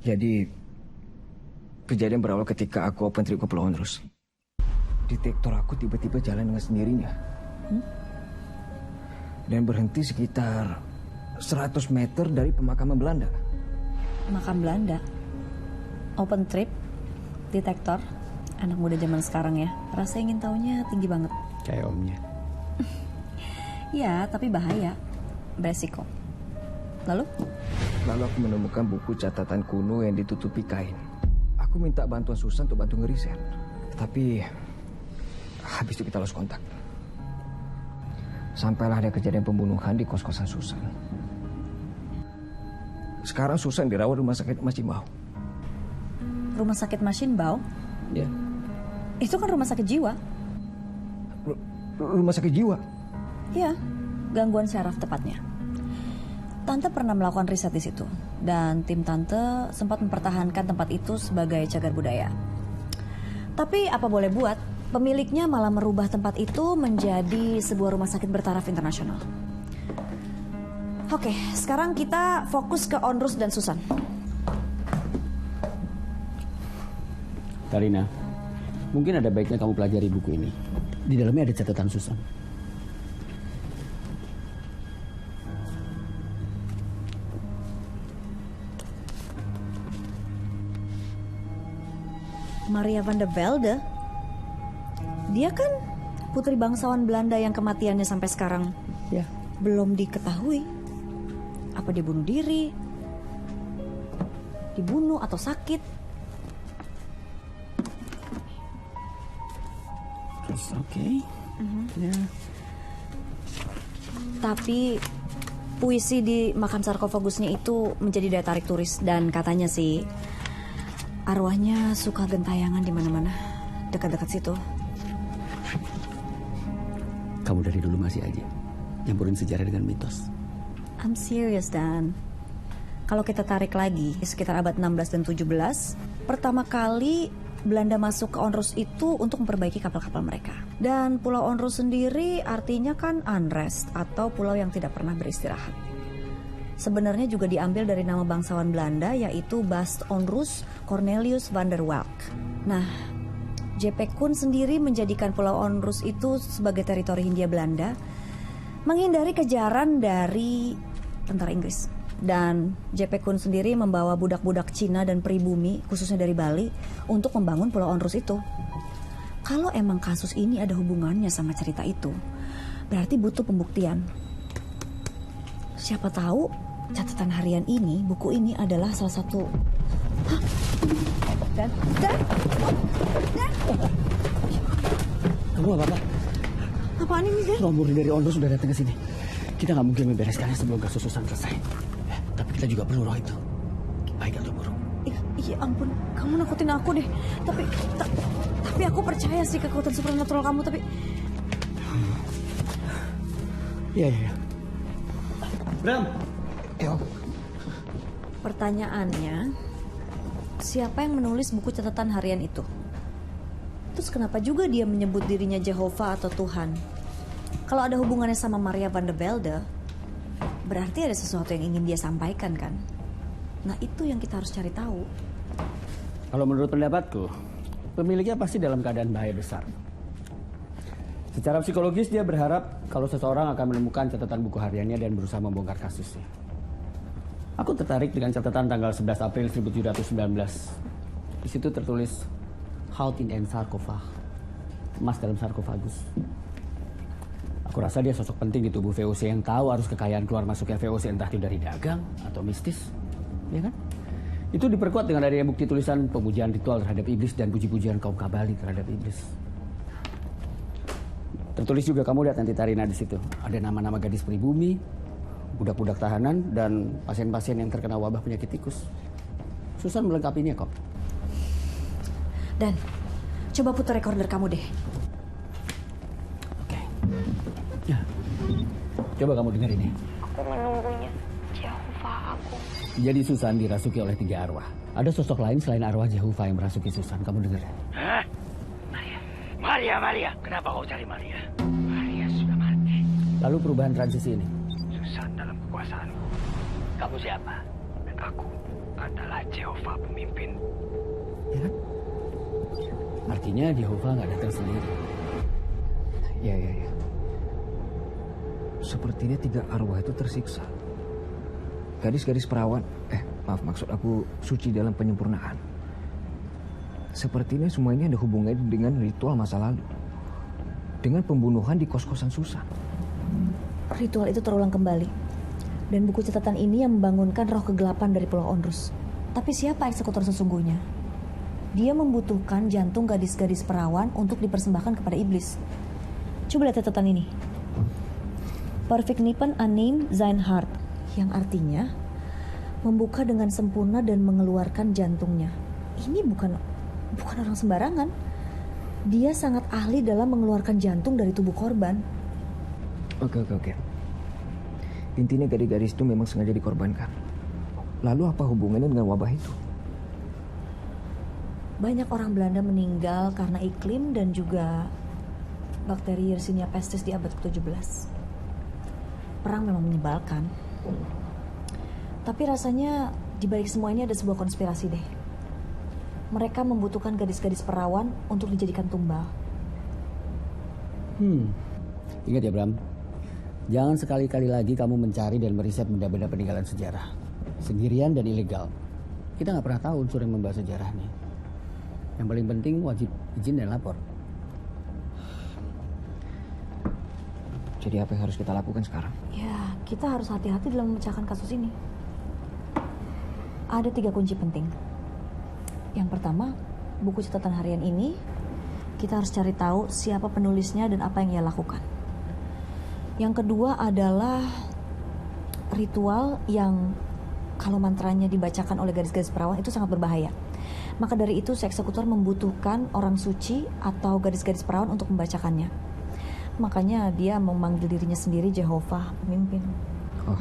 Jadi kejadian berawal ketika aku open trip ke Pulau Ondrus. Detektor aku tiba-tiba jalan dengan sendirinya. Dan berhenti sekitar 100 meter dari pemakaman Belanda. Makam Belanda? Open trip? Detektor? Anak muda zaman sekarang ya, rasa ingin taunya tinggi banget. Kayak omnya. Ya, tapi bahaya. Beresiko. Lalu aku menemukan buku catatan kuno yang ditutupi kain. Aku minta bantuan Susan untuk bantu ngeriset. Tapi habis itu kita lost kontak. Sampailah ada kejadian pembunuhan di kos-kosan Susan. Sekarang Susan dirawat di rumah sakit Masinbau. Rumah sakit Masinbau? Ya. Itu kan rumah sakit jiwa. Rumah sakit jiwa? Iya, gangguan syaraf tepatnya. Tante pernah melakukan riset di situ. Dan tim Tante sempat mempertahankan tempat itu sebagai cagar budaya. Tapi apa boleh buat, pemiliknya malah merubah tempat itu menjadi sebuah rumah sakit bertaraf internasional. Oke, sekarang kita fokus ke Ondrus dan Susan. Tarina, mungkin ada baiknya kamu pelajari buku ini. Di dalamnya ada catatan Susan. Maria van der Velde? Dia kan putri bangsawan Belanda yang kematiannya sampai sekarang belum diketahui. Apa dia bunuh diri? Dibunuh atau sakit? Oke. Ya. Tapi puisi di makam sarkofagusnya itu menjadi daya tarik turis dan katanya sih arwahnya suka gentayangan di mana-mana dekat-dekat situ. Kamu dari dulu masih aja nyampurin sejarah dengan mitos. I'm serious, Dan. Kalau kita tarik lagi sekitar abad 16 dan 17, pertama kali Belanda masuk ke Onrus itu untuk memperbaiki kapal-kapal mereka. Dan Pulau Onrus sendiri artinya kan unrest atau pulau yang tidak pernah beristirahat. Sebenarnya juga diambil dari nama bangsawan Belanda yaitu Bast Onrus Cornelius van der Welck. Nah, J.P. Koen sendiri menjadikan Pulau Onrus itu sebagai teritori Hindia Belanda, menghindari kejaran dari tentara Inggris. Dan J.P. Koen sendiri membawa budak-budak Cina dan pribumi, khususnya dari Bali, untuk membangun Pulau Onrus itu. Kalau emang kasus ini ada hubungannya sama cerita itu, berarti butuh pembuktian. Siapa tahu catatan harian ini, buku ini adalah salah satu... Hah? Dan? Kamu apa-apa? Apaan ini, Dan? Rombongan dari Onrus sudah datang ke sini. Kita nggak mungkin membereskannya sebelum kasus Susan selesai. Tapi kita juga perlu roh itu. Baik atau buruk. Iya ampun, kamu nakutin aku deh. Tapi aku percaya sih kekuatan supernatural kamu, tapi... Iya. Bram. Yo. Pertanyaannya, siapa yang menulis buku catatan harian itu? Terus kenapa juga dia menyebut dirinya Jehovah atau Tuhan? Kalau ada hubungannya sama Maria van der Velde, berarti ada sesuatu yang ingin dia sampaikan kan? Nah itu yang kita harus cari tahu. Kalau menurut pendapatku, pemiliknya pasti dalam keadaan bahaya besar. Secara psikologis dia berharap kalau seseorang akan menemukan catatan buku hariannya dan berusaha membongkar kasusnya. Aku tertarik dengan catatan tanggal 11 April 1719. Di situ tertulis Hout in een sarkofaag, emas dalam sarkofagus. Aku rasa dia sosok penting di tubuh VOC yang tahu arus kekayaan keluar masuknya VOC entah itu dari dagang atau mistis, ya kan? Itu diperkuat dengan adanya bukti tulisan pemujaan ritual terhadap iblis dan puji-pujian kaum Kabali terhadap iblis. Tertulis juga, kamu lihat nanti Tarina di situ. Ada nama-nama gadis pribumi, budak-budak tahanan, dan pasien-pasien yang terkena wabah penyakit tikus. Susan melengkapinya kok. Dan coba putar recorder kamu deh. Oke. Ya. Coba kamu dengar ini. Aku menunggunya. Jehovah aku. Jadi Susan dirasuki oleh 3 arwah. Ada sosok lain selain arwah Jehovah yang merasuki Susan. Kamu dengar? Hah? Maria. Kenapa kau cari Maria? Maria sudah mati. Lalu perubahan transisi ini. Susan dalam kekuasaanku. Kamu siapa? Dan aku adalah Jehovah pemimpin. Ya kan? Artinya Jehovah nggak datang sendiri. Ya. Sepertinya 3 arwah itu tersiksa. Gadis-gadis perawan, maksud aku suci dalam penyempurnaan. Sepertinya semua ini ada hubungannya dengan ritual masa lalu. Dengan pembunuhan di kos-kosan Susan. Ritual itu terulang kembali. Dan buku catatan ini yang membangunkan roh kegelapan dari Pulau Onrus. Tapi siapa eksekutor sesungguhnya? Dia membutuhkan jantung gadis-gadis perawan untuk dipersembahkan kepada iblis. Coba lihat catatan ini. Verknippen aannemen zijn hart, yang artinya membuka dengan sempurna dan mengeluarkan jantungnya. Ini bukan orang sembarangan. Dia sangat ahli dalam mengeluarkan jantung dari tubuh korban. Oke. Intinya gadis-gadis itu memang sengaja dikorbankan. Lalu apa hubungannya dengan wabah itu? Banyak orang Belanda meninggal karena iklim dan juga bakteri Yersinia pestis di abad ke-17. Perang memang menyebalkan. Tapi rasanya di balik semua ini ada sebuah konspirasi deh. Mereka membutuhkan gadis-gadis perawan untuk dijadikan tumbal. Ingat ya Bram, jangan sekali-kali lagi kamu mencari dan meriset benda-benda peninggalan sejarah. Sendirian dan ilegal. Kita nggak pernah tahu unsur yang membawa sejarahnya. Yang paling penting wajib izin dan lapor. Jadi apa yang harus kita lakukan sekarang? Ya, kita harus hati-hati dalam memecahkan kasus ini. Ada 3 kunci penting. Yang pertama, buku catatan harian ini, kita harus cari tahu siapa penulisnya dan apa yang ia lakukan. Yang kedua adalah ritual yang kalau mantranya dibacakan oleh gadis-gadis perawan itu sangat berbahaya. Maka dari itu, si eksekutor membutuhkan orang suci atau gadis-gadis perawan untuk membacakannya. Makanya dia memanggil dirinya sendiri Jehovah pemimpin. Oh,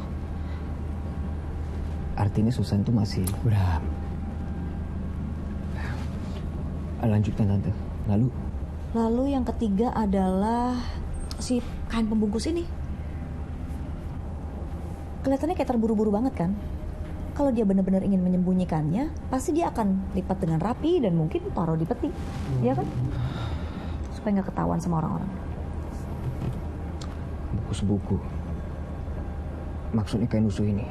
artinya Susan itu masih... Bram, Lanjutkan Tante. Lalu yang ketiga adalah si kain pembungkus ini. Kelihatannya kayak terburu-buru banget kan? Kalau dia benar-benar ingin menyembunyikannya, pasti dia akan lipat dengan rapi dan mungkin taruh di peti, ya kan? Supaya nggak ketahuan sama orang-orang. Bungkus buku. Maksudnya kain lusuh ini.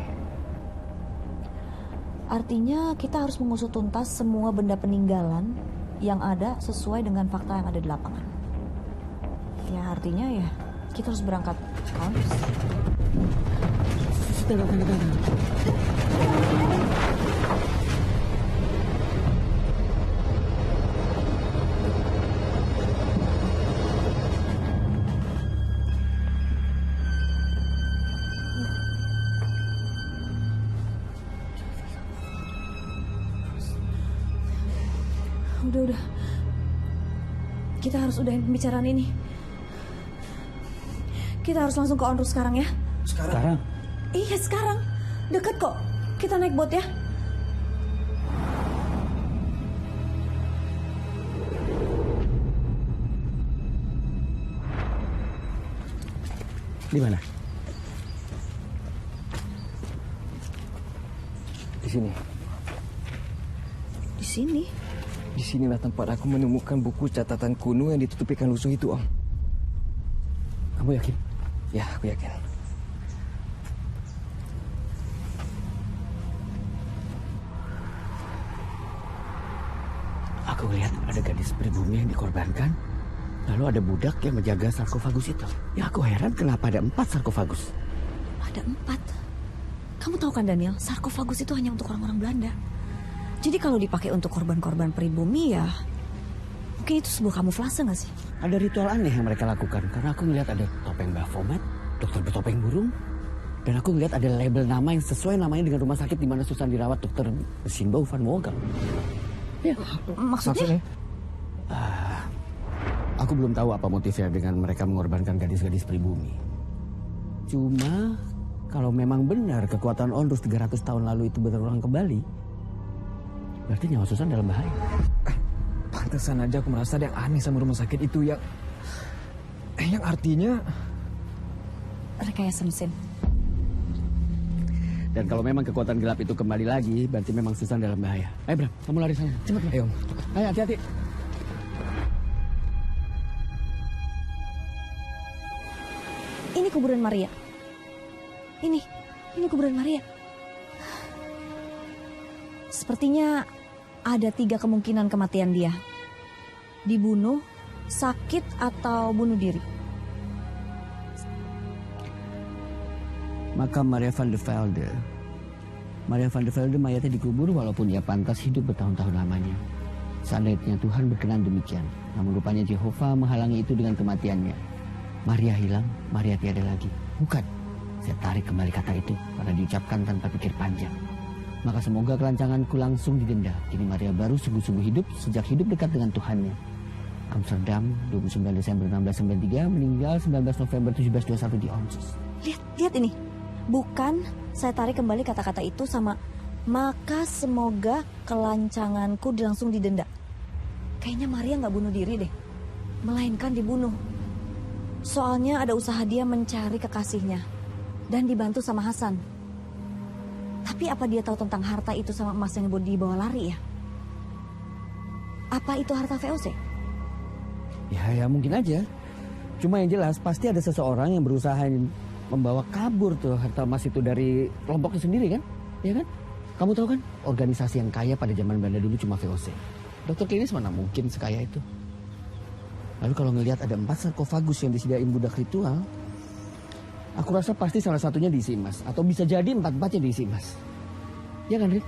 Artinya kita harus mengusut tuntas semua benda peninggalan yang ada sesuai dengan fakta yang ada di lapangan. Ya artinya ya kita harus berangkat ke Ondrus. Udah. Kita harus udahin pembicaraan ini. Kita harus langsung ke Ondrus sekarang ya. Sekarang? Iya sekarang. Deket kok. Kita naik bot ya. Di mana? Di sini. Di sini? Disinilah tempat aku menemukan buku catatan kuno yang ditutupi ikan lusuh itu, Om. Kamu yakin? Ya, aku yakin. Aku lihat ada gadis pribumi yang dikorbankan. Lalu ada budak yang menjaga sarkofagus itu. Ya aku heran kenapa ada 4 sarkofagus. Ada 4? Kamu tahu kan Daniel, sarkofagus itu hanya untuk orang-orang Belanda. Jadi kalau dipakai untuk korban-korban pribumi ya mungkin itu sebuah kamuflase nggak sih? Ada ritual aneh yang mereka lakukan. Karena aku melihat ada topeng Baphomet, dokter bertopeng burung. Dan aku melihat ada label nama yang sesuai namanya dengan rumah sakit di mana Susan dirawat, dokter Sinbau van Wogel. Ya, maksudnya? Aku belum tahu apa motifnya dengan mereka mengorbankan gadis-gadis pribumi. Cuma kalau memang benar kekuatan Ondrus 300 tahun lalu itu berulang kembali, berarti nyawa Susan dalam bahaya. Pantesan aja aku merasa ada yang aneh sama rumah sakit itu yang artinya rekayasa mesin. Dan kalau memang kekuatan gelap itu kembali lagi, berarti memang Susan dalam bahaya. Ayo Bram, kamu lari sana. Cepat. Ayo. Ayo hati-hati. Ini kuburan Maria. Ini kuburan Maria. Sepertinya ada 3 kemungkinan kematian dia. Dibunuh, sakit, atau bunuh diri. Makam Maria van de Velde. Maria van de Velde mayatnya dikubur walaupun ia pantas hidup bertahun-tahun lamanya. Seandainya Tuhan berkenan demikian. Namun rupanya Jehovah menghalangi itu dengan kematiannya. Maria hilang, Maria tiada lagi. Bukan. Saya tarik kembali kata itu karena diucapkan tanpa pikir panjang. Maka semoga kelancanganku langsung didenda. Kini Maria baru sungguh-sungguh hidup sejak hidup dekat dengan Tuhannya. Amsterdam, 29 Desember 1693, meninggal 19 November 1721 di Ondrus. Lihat ini. Bukan, saya tarik kembali kata-kata itu sama maka semoga kelancanganku langsung didenda. Kayaknya Maria nggak bunuh diri deh. Melainkan dibunuh. Soalnya ada usaha dia mencari kekasihnya. Dan dibantu sama Hasan. Tapi apa dia tahu tentang harta itu sama emas yang dibawa lari ya? Apa itu harta VOC? Ya mungkin aja. Cuma yang jelas pasti ada seseorang yang berusaha membawa kabur tuh harta emas itu dari kelompoknya sendiri kan? Ya kan? Kamu tahu kan organisasi yang kaya pada zaman Belanda dulu cuma VOC. Dokter klinis mana mungkin sekaya itu? Lalu kalau ngelihat ada 4 sarkofagus yang disediain budak ritual, aku rasa pasti salah satunya diisi emas. Atau bisa jadi 4-4-nya diisi emas. Ya kan, Rik?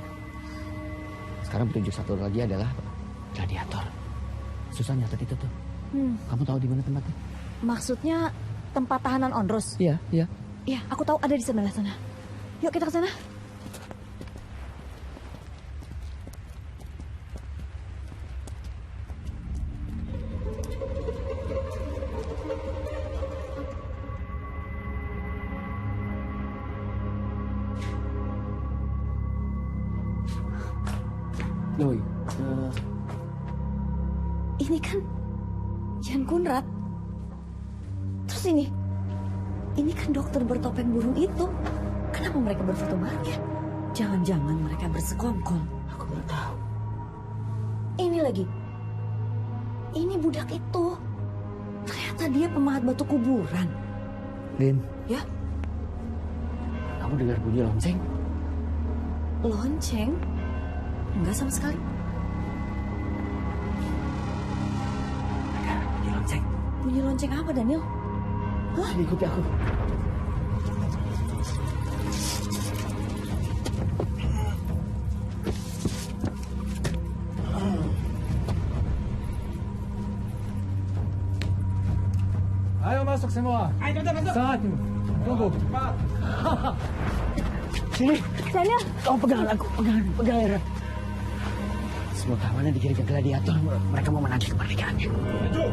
Sekarang petunjuk satu lagi adalah gladiator. Susan nyatet itu tuh. Kamu tahu di mana tempatnya? Maksudnya tempat tahanan Ondrus? Iya. Iya, aku tahu ada di sebelah sana. Yuk kita ke sana. Ini kan Jan Kunrad. Terus ini kan dokter bertopeng burung itu. Kenapa mereka berfoto bareng ya? Jangan-jangan mereka bersekongkol. Aku nggak tahu. Ini lagi. Ini budak itu. Ternyata dia pemahat batu kuburan. Lin. Ya? Kamu dengar bunyi lonceng? Lonceng? Enggak sama sekali. Bunyi lonceng. Bunyi lonceng apa, Daniel? Hah? Ikuti aku. Ayo masuk semua. Ayo masuk. Satu. Tunggu. Sini. Daniel. Kau pegang aku. Pegang Erat. Semua kawannya dikirimkan gladiator. Mereka mau menagih kemerdekaannya. Maju.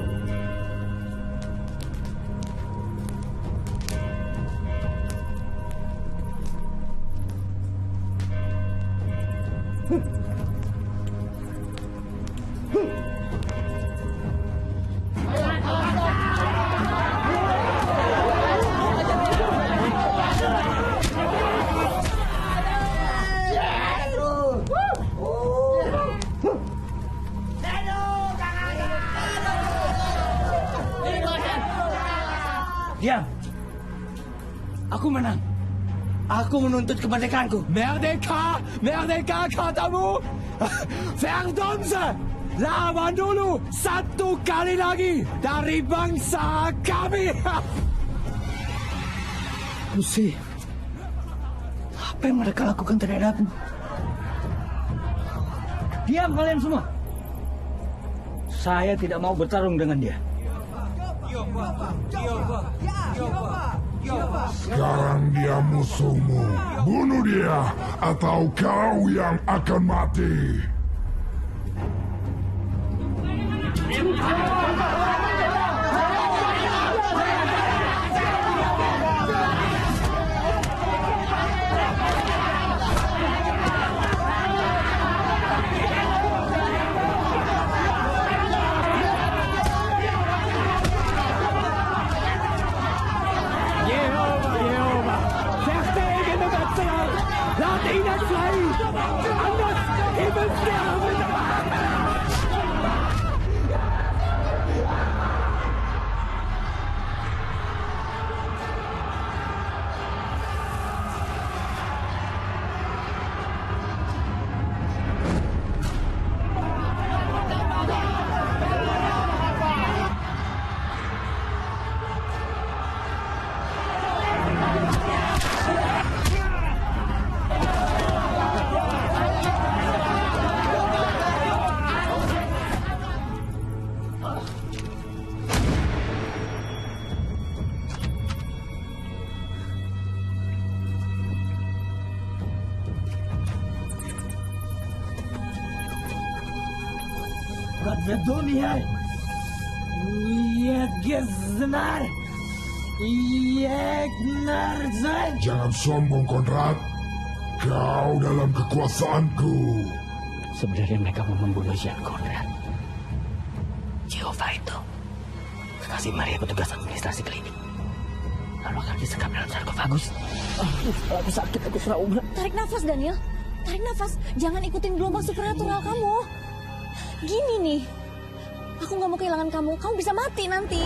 Diam. Aku menang. Aku menuntut kemerdekaanku. Merdeka! Merdeka katamu! Verdomse! Lawan dulu satu kali lagi dari bangsa kami! Lucy, apa yang mereka lakukan terhadapmu? Diam kalian semua. Saya tidak mau bertarung dengan dia. Sekarang dia musuhmu. Bunuh dia atau kau yang akan mati. Laat ihn entfliehen! Anders eben sterben! Dunia, Yegnar, Jangan sombong, Konrad. Kau dalam kekuasaanku. Sebenarnya mereka mau membunuh Jan Konrad. Jehovah itu kekasih Maria, petugas administrasi klinik. Lalu akan disekap dalam sarkofagus. Aku sakit, aku trauma. Tarik nafas, Daniel. Tarik nafas. Jangan ikutin gelombang supernatural kamu. Gini nih. Aku nggak mau kehilangan kamu. Kamu bisa mati nanti.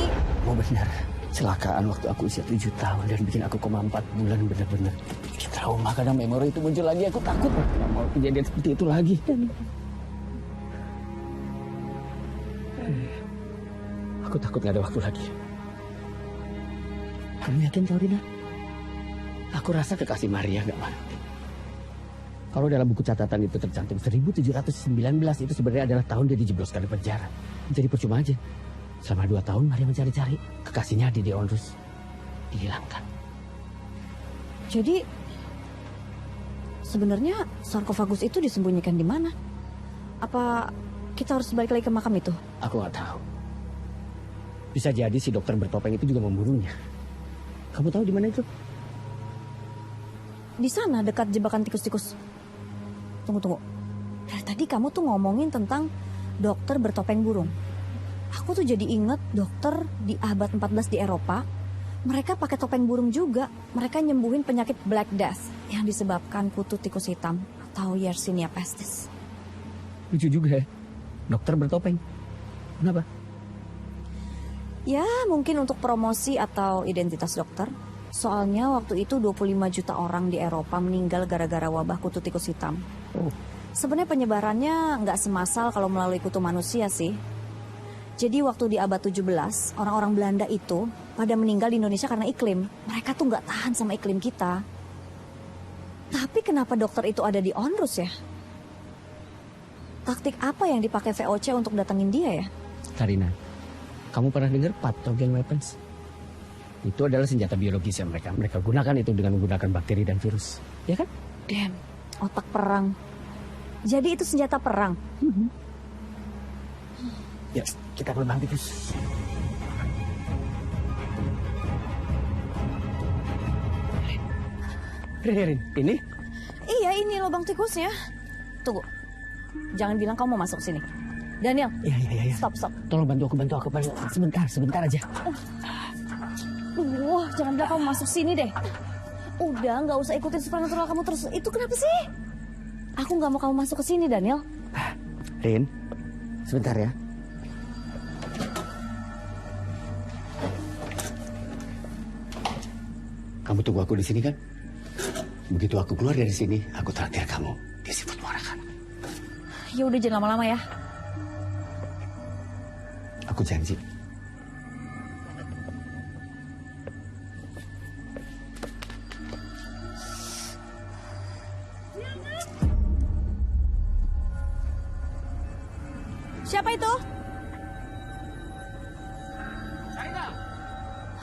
Mau benar. Celakaan waktu aku usia 7 tahun dan bikin aku koma 4 bulan benar-benar bikin trauma. Kadang memori itu muncul lagi. Aku takut. Nggak mau kejadian seperti itu lagi. Aku takut nggak ada waktu lagi. Kamu yakin, Claudina? Aku rasa kekasih Maria nggak mati. Kalau dalam buku catatan itu tercantum 1719 itu sebenarnya adalah tahun dia dijebloskan di penjara. Jadi percuma aja. Selama 2 tahun Maria mencari-cari kekasihnya di Onrus dihilangkan. Jadi sebenarnya sarkofagus itu disembunyikan di mana? Apa kita harus balik lagi ke makam itu? Aku nggak tahu. Bisa jadi si dokter bertopeng itu juga membunuhnya. Kamu tahu di mana itu? Di sana dekat jebakan tikus-tikus. Tunggu. Dari tadi kamu tuh ngomongin tentang dokter bertopeng burung. Aku tuh jadi inget dokter di abad 14 di Eropa, mereka pakai topeng burung juga. Mereka nyembuhin penyakit Black Death yang disebabkan kutu tikus hitam atau Yersinia pestis. Lucu juga ya, dokter bertopeng. Kenapa? Ya, mungkin untuk promosi atau identitas dokter. Soalnya waktu itu 25 juta orang di Eropa meninggal gara-gara wabah kutu tikus hitam. Sebenarnya penyebarannya nggak semassal kalau melalui kutu manusia sih. Jadi waktu di abad 17, orang-orang Belanda itu pada meninggal di Indonesia karena iklim. Mereka tuh nggak tahan sama iklim kita. Tapi kenapa dokter itu ada di Onrus ya? Taktik apa yang dipakai VOC untuk datangin dia ya? Karina, kamu pernah dengar pathogen weapons? Itu adalah senjata biologis yang mereka gunakan itu dengan menggunakan bakteri dan virus. Ya kan? Damn, otak perang. Jadi itu senjata perang? Ya, kita ke lubang tikus. Rin, ini? Iya, ini lubang tikusnya. Tunggu, jangan bilang kamu mau masuk sini. Daniel, iya. Stop. Tolong bantu aku. Sebentar aja. Wah, jangan bilang kamu masuk sini deh. Udah, nggak usah ikutin supernatural kamu terus. Itu kenapa sih? Aku nggak mau kamu masuk ke sini, Daniel. Rin, sebentar ya. Kamu tunggu aku di sini kan? Begitu aku keluar dari sini, aku traktir kamu di seafood Warakan. Ya udah, jangan lama-lama ya. Aku janji. Siapa itu?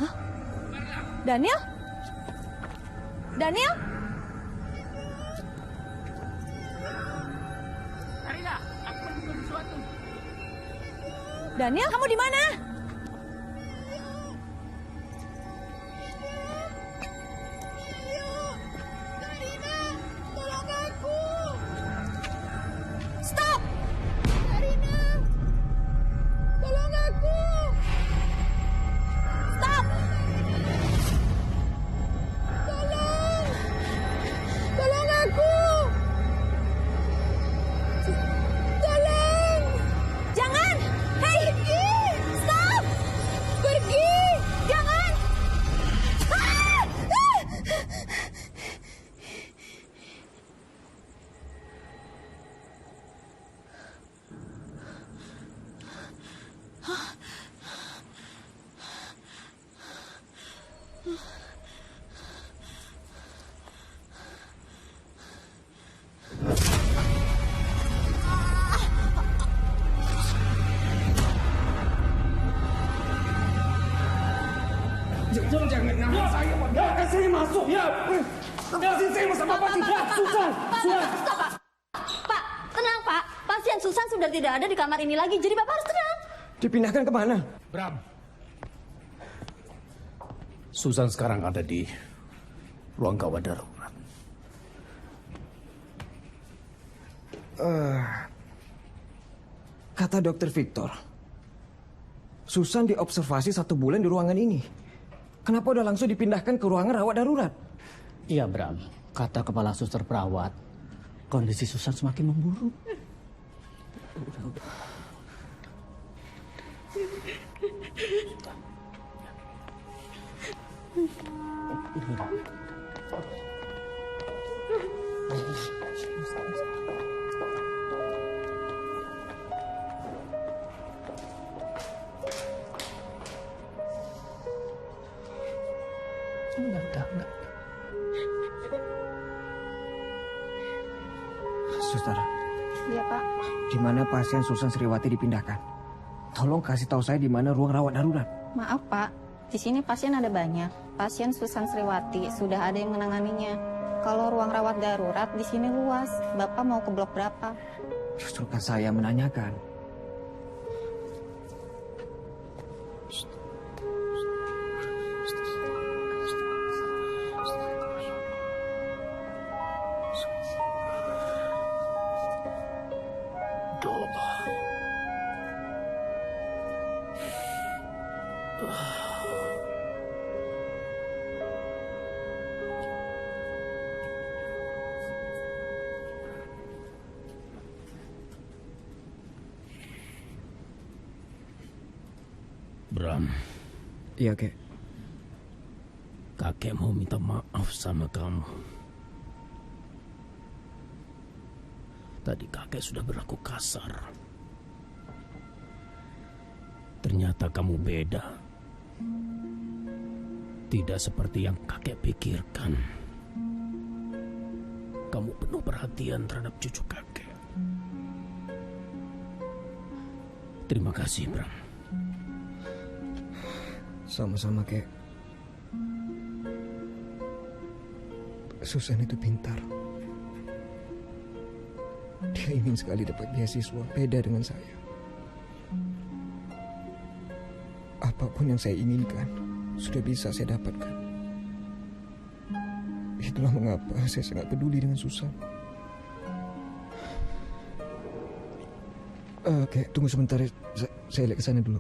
Hah? Daniel? Daniel? Daniel, kamu di mana? Stop! Tolong aku! Stop! Tolong aku! Tolong! Jangan! Hei! Stop! Pergi! Jangan! Ah! Jangan nahan saya, Pak. Biarkan saya masuk, ya. Lepasin saya sama Pak tidak. Susan. Stop, Pak. Pak, tenang, Pak. Pasien Susan sudah tidak ada di kamar ini lagi, jadi Bapak harus tenang. Dipindahkan kemana? Bram. Susan sekarang ada di ruang gawat darurat. Kata Dokter Victor, Susan diobservasi 1 bulan di ruangan ini. Kenapa udah langsung dipindahkan ke ruangan rawat darurat? Iya, Bram. Kata kepala suster perawat, kondisi Susan semakin memburuk. Enggak. Suster, Iya, Pak. di mana pasien Susan Sriwati dipindahkan? Tolong kasih tahu saya di mana ruang rawat darurat. Maaf, Pak. Di sini pasien ada banyak. Pasien Susan Sriwati sudah ada yang menanganinya. Kalau ruang rawat darurat di sini luas. Bapak mau ke blok berapa? Justru kan saya menanyakan. Bram. Iya, Kek. Kakek mau minta maaf sama kamu. Tadi kakek sudah berlaku kasar. Ternyata kamu beda. Tidak seperti yang kakek pikirkan. Kamu penuh perhatian terhadap cucu kakek. Terima kasih, Bram. Sama-sama, Kek. Susan itu pintar. Dia ingin sekali dapat beasiswa, beda dengan saya. Apapun yang saya inginkan, sudah bisa saya dapatkan. Itulah mengapa saya sangat peduli dengan Susan. Oke, tunggu sebentar. Saya lihat ke sana dulu.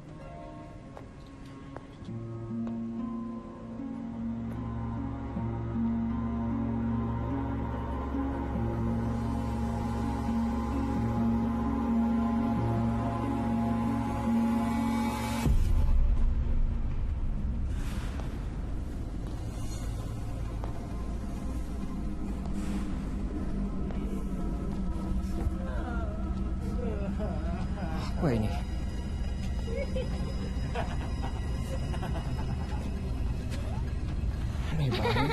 Apa ini? Aneh banget.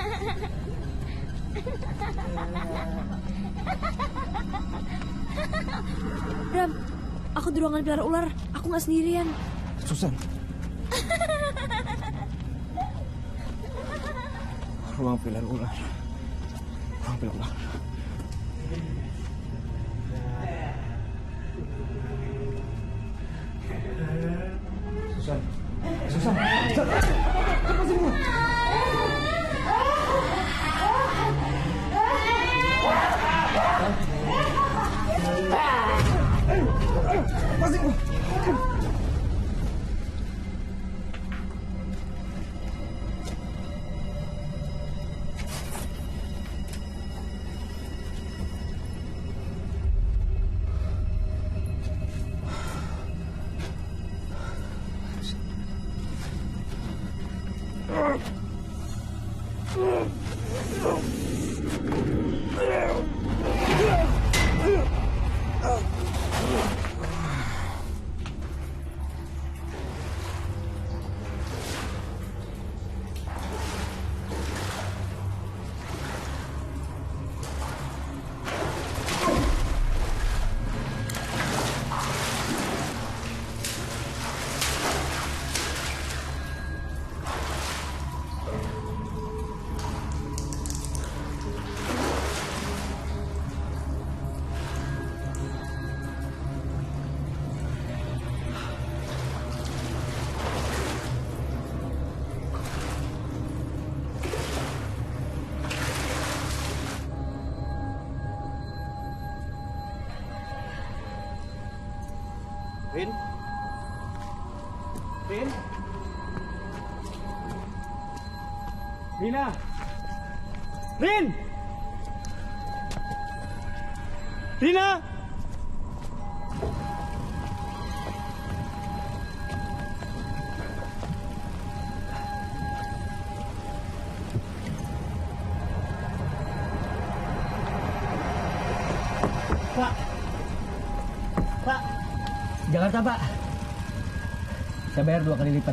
Bram, aku di ruangan pilar ular. Aku nggak sendirian. Susan. Ruang pilar ular. Ruang pilar ular. Susan. Susan. Cepat sini. Masih. Rin? Rin? Rina? Rin? Rina? Pak. Pak. Jakarta, Pak. Saya bayar 2 kali lipat.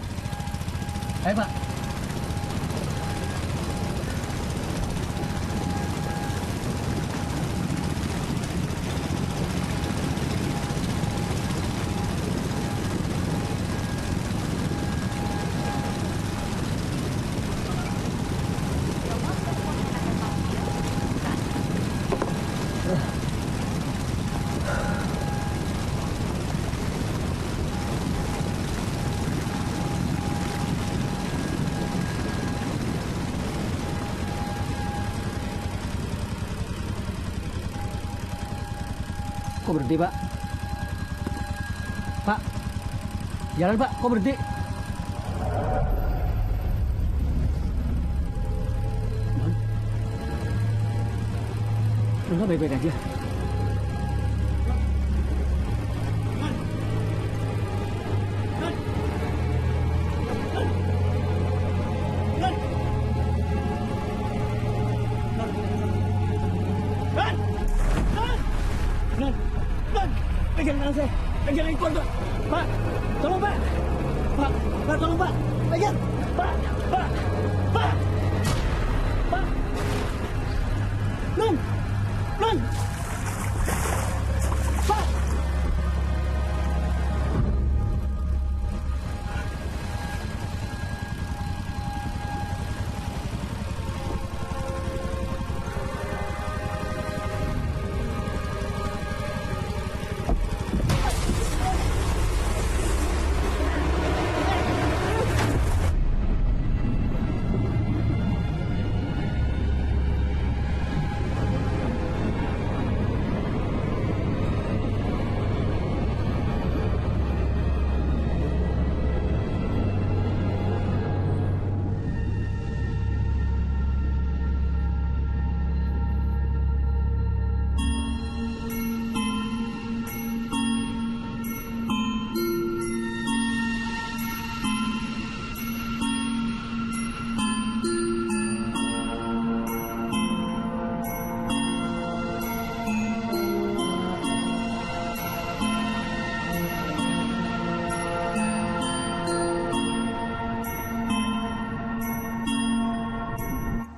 Ayo, Pak. Kok berhenti, Pak? Pak, jalan, Pak. Kok berhenti? Enggak, baik-baik aja. Pegang tangan saya. Pegang yang kuat, Pak. Pak, tolong, Pak. Pak, tolong, Pak. Pegang. Pak. Non. Pak.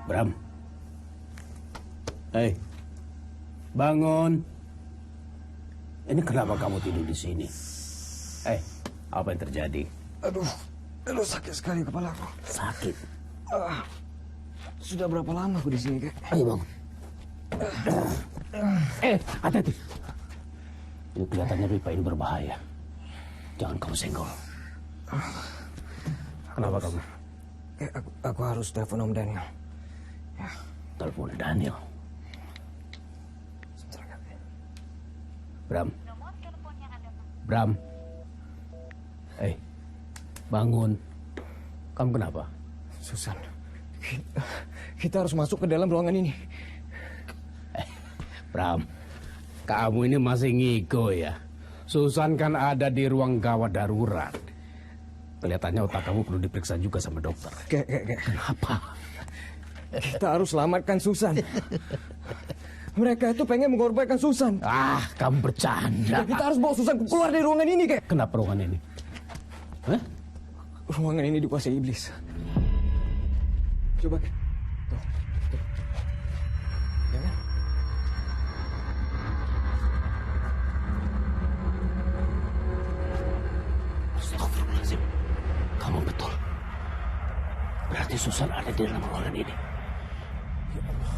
Bram. Hei, bangun. Ini kenapa kamu tidur di sini? Apa yang terjadi? Aduh, sakit sekali kepala aku. Sakit? Sudah berapa lama aku di sini, Kek? Ayo bangun. Hati-hati. Ini kelihatannya pipa ini berbahaya. Jangan kamu senggol. Kenapa kamu? Aku harus telepon Om Daniel. Ya. Telepon Daniel. Bram. Bangun. Kamu kenapa? Susan, kita harus masuk ke dalam ruangan ini. Bram, kamu ini masih ngigo ya. Susan kan ada di ruang gawat darurat. Kelihatannya otak kamu perlu diperiksa juga sama dokter. Kenapa? Kita harus selamatkan Susan. Mereka itu pengen mengorbankan Susan. Kamu bercanda. Kita harus bawa Susan keluar dari ruangan ini, Kek. Kenapa ruangan ini? Ruangan ini dikuasai iblis. Coba, Kek. Tuh. Ya kan? Astagfirullahaladzim. Kamu betul. Berarti Susan ada di dalam ruangan ini. Ya Allah.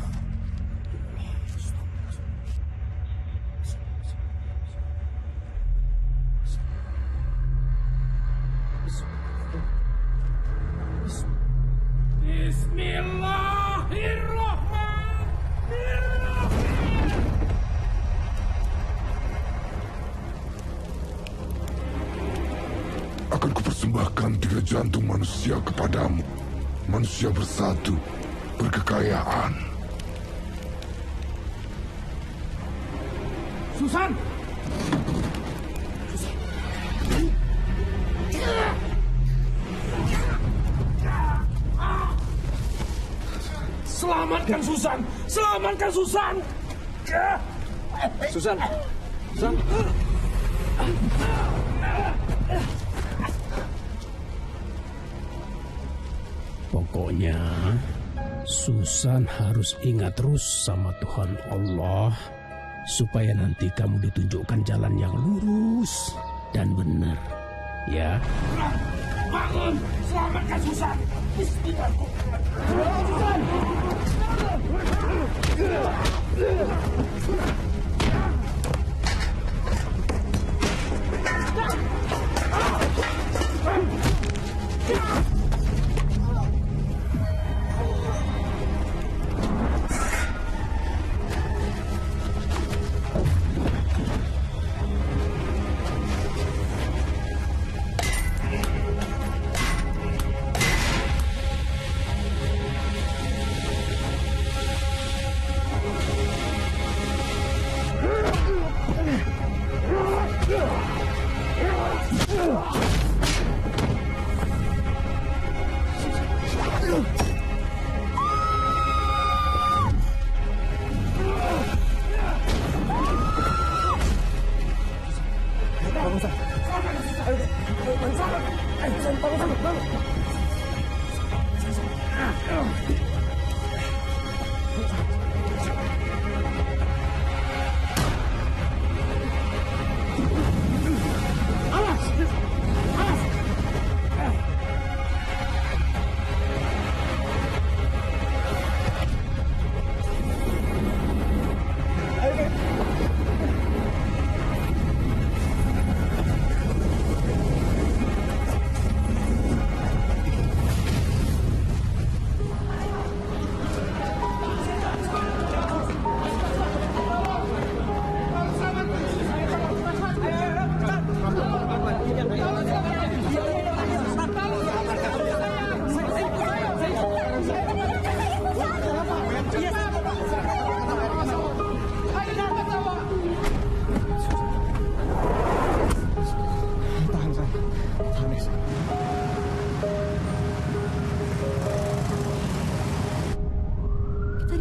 Akan kupersembahkan 3 jantung manusia kepadamu. Manusia bersatu, berkekayaan. Susan! Selamatkan Susan! Selamatkan Susan! Susan! Pokoknya Susan harus ingat terus sama Tuhan Allah supaya nanti kamu ditunjukkan jalan yang lurus dan benar. Ya. Bangun! Selamatkan Susan! Susan!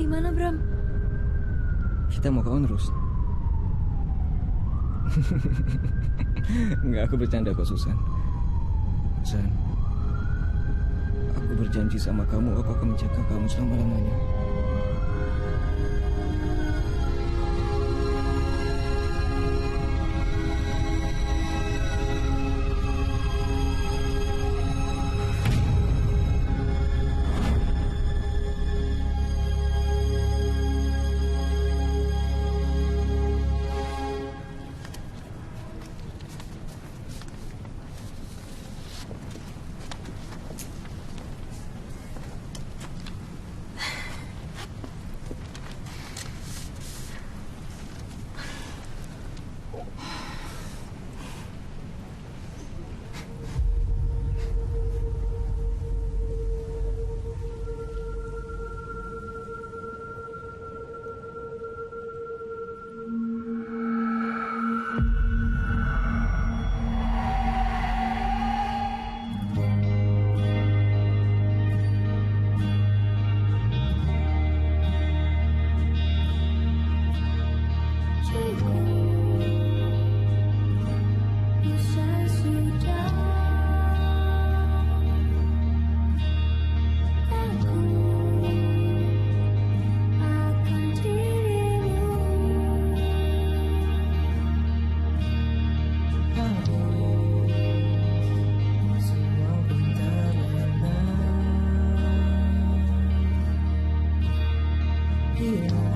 mana, Bram? Kita mau ke Onrus. Enggak, aku bercanda kok, Susan. Susan, aku berjanji sama kamu, aku akan menjaga kamu selama-lamanya. Yeah.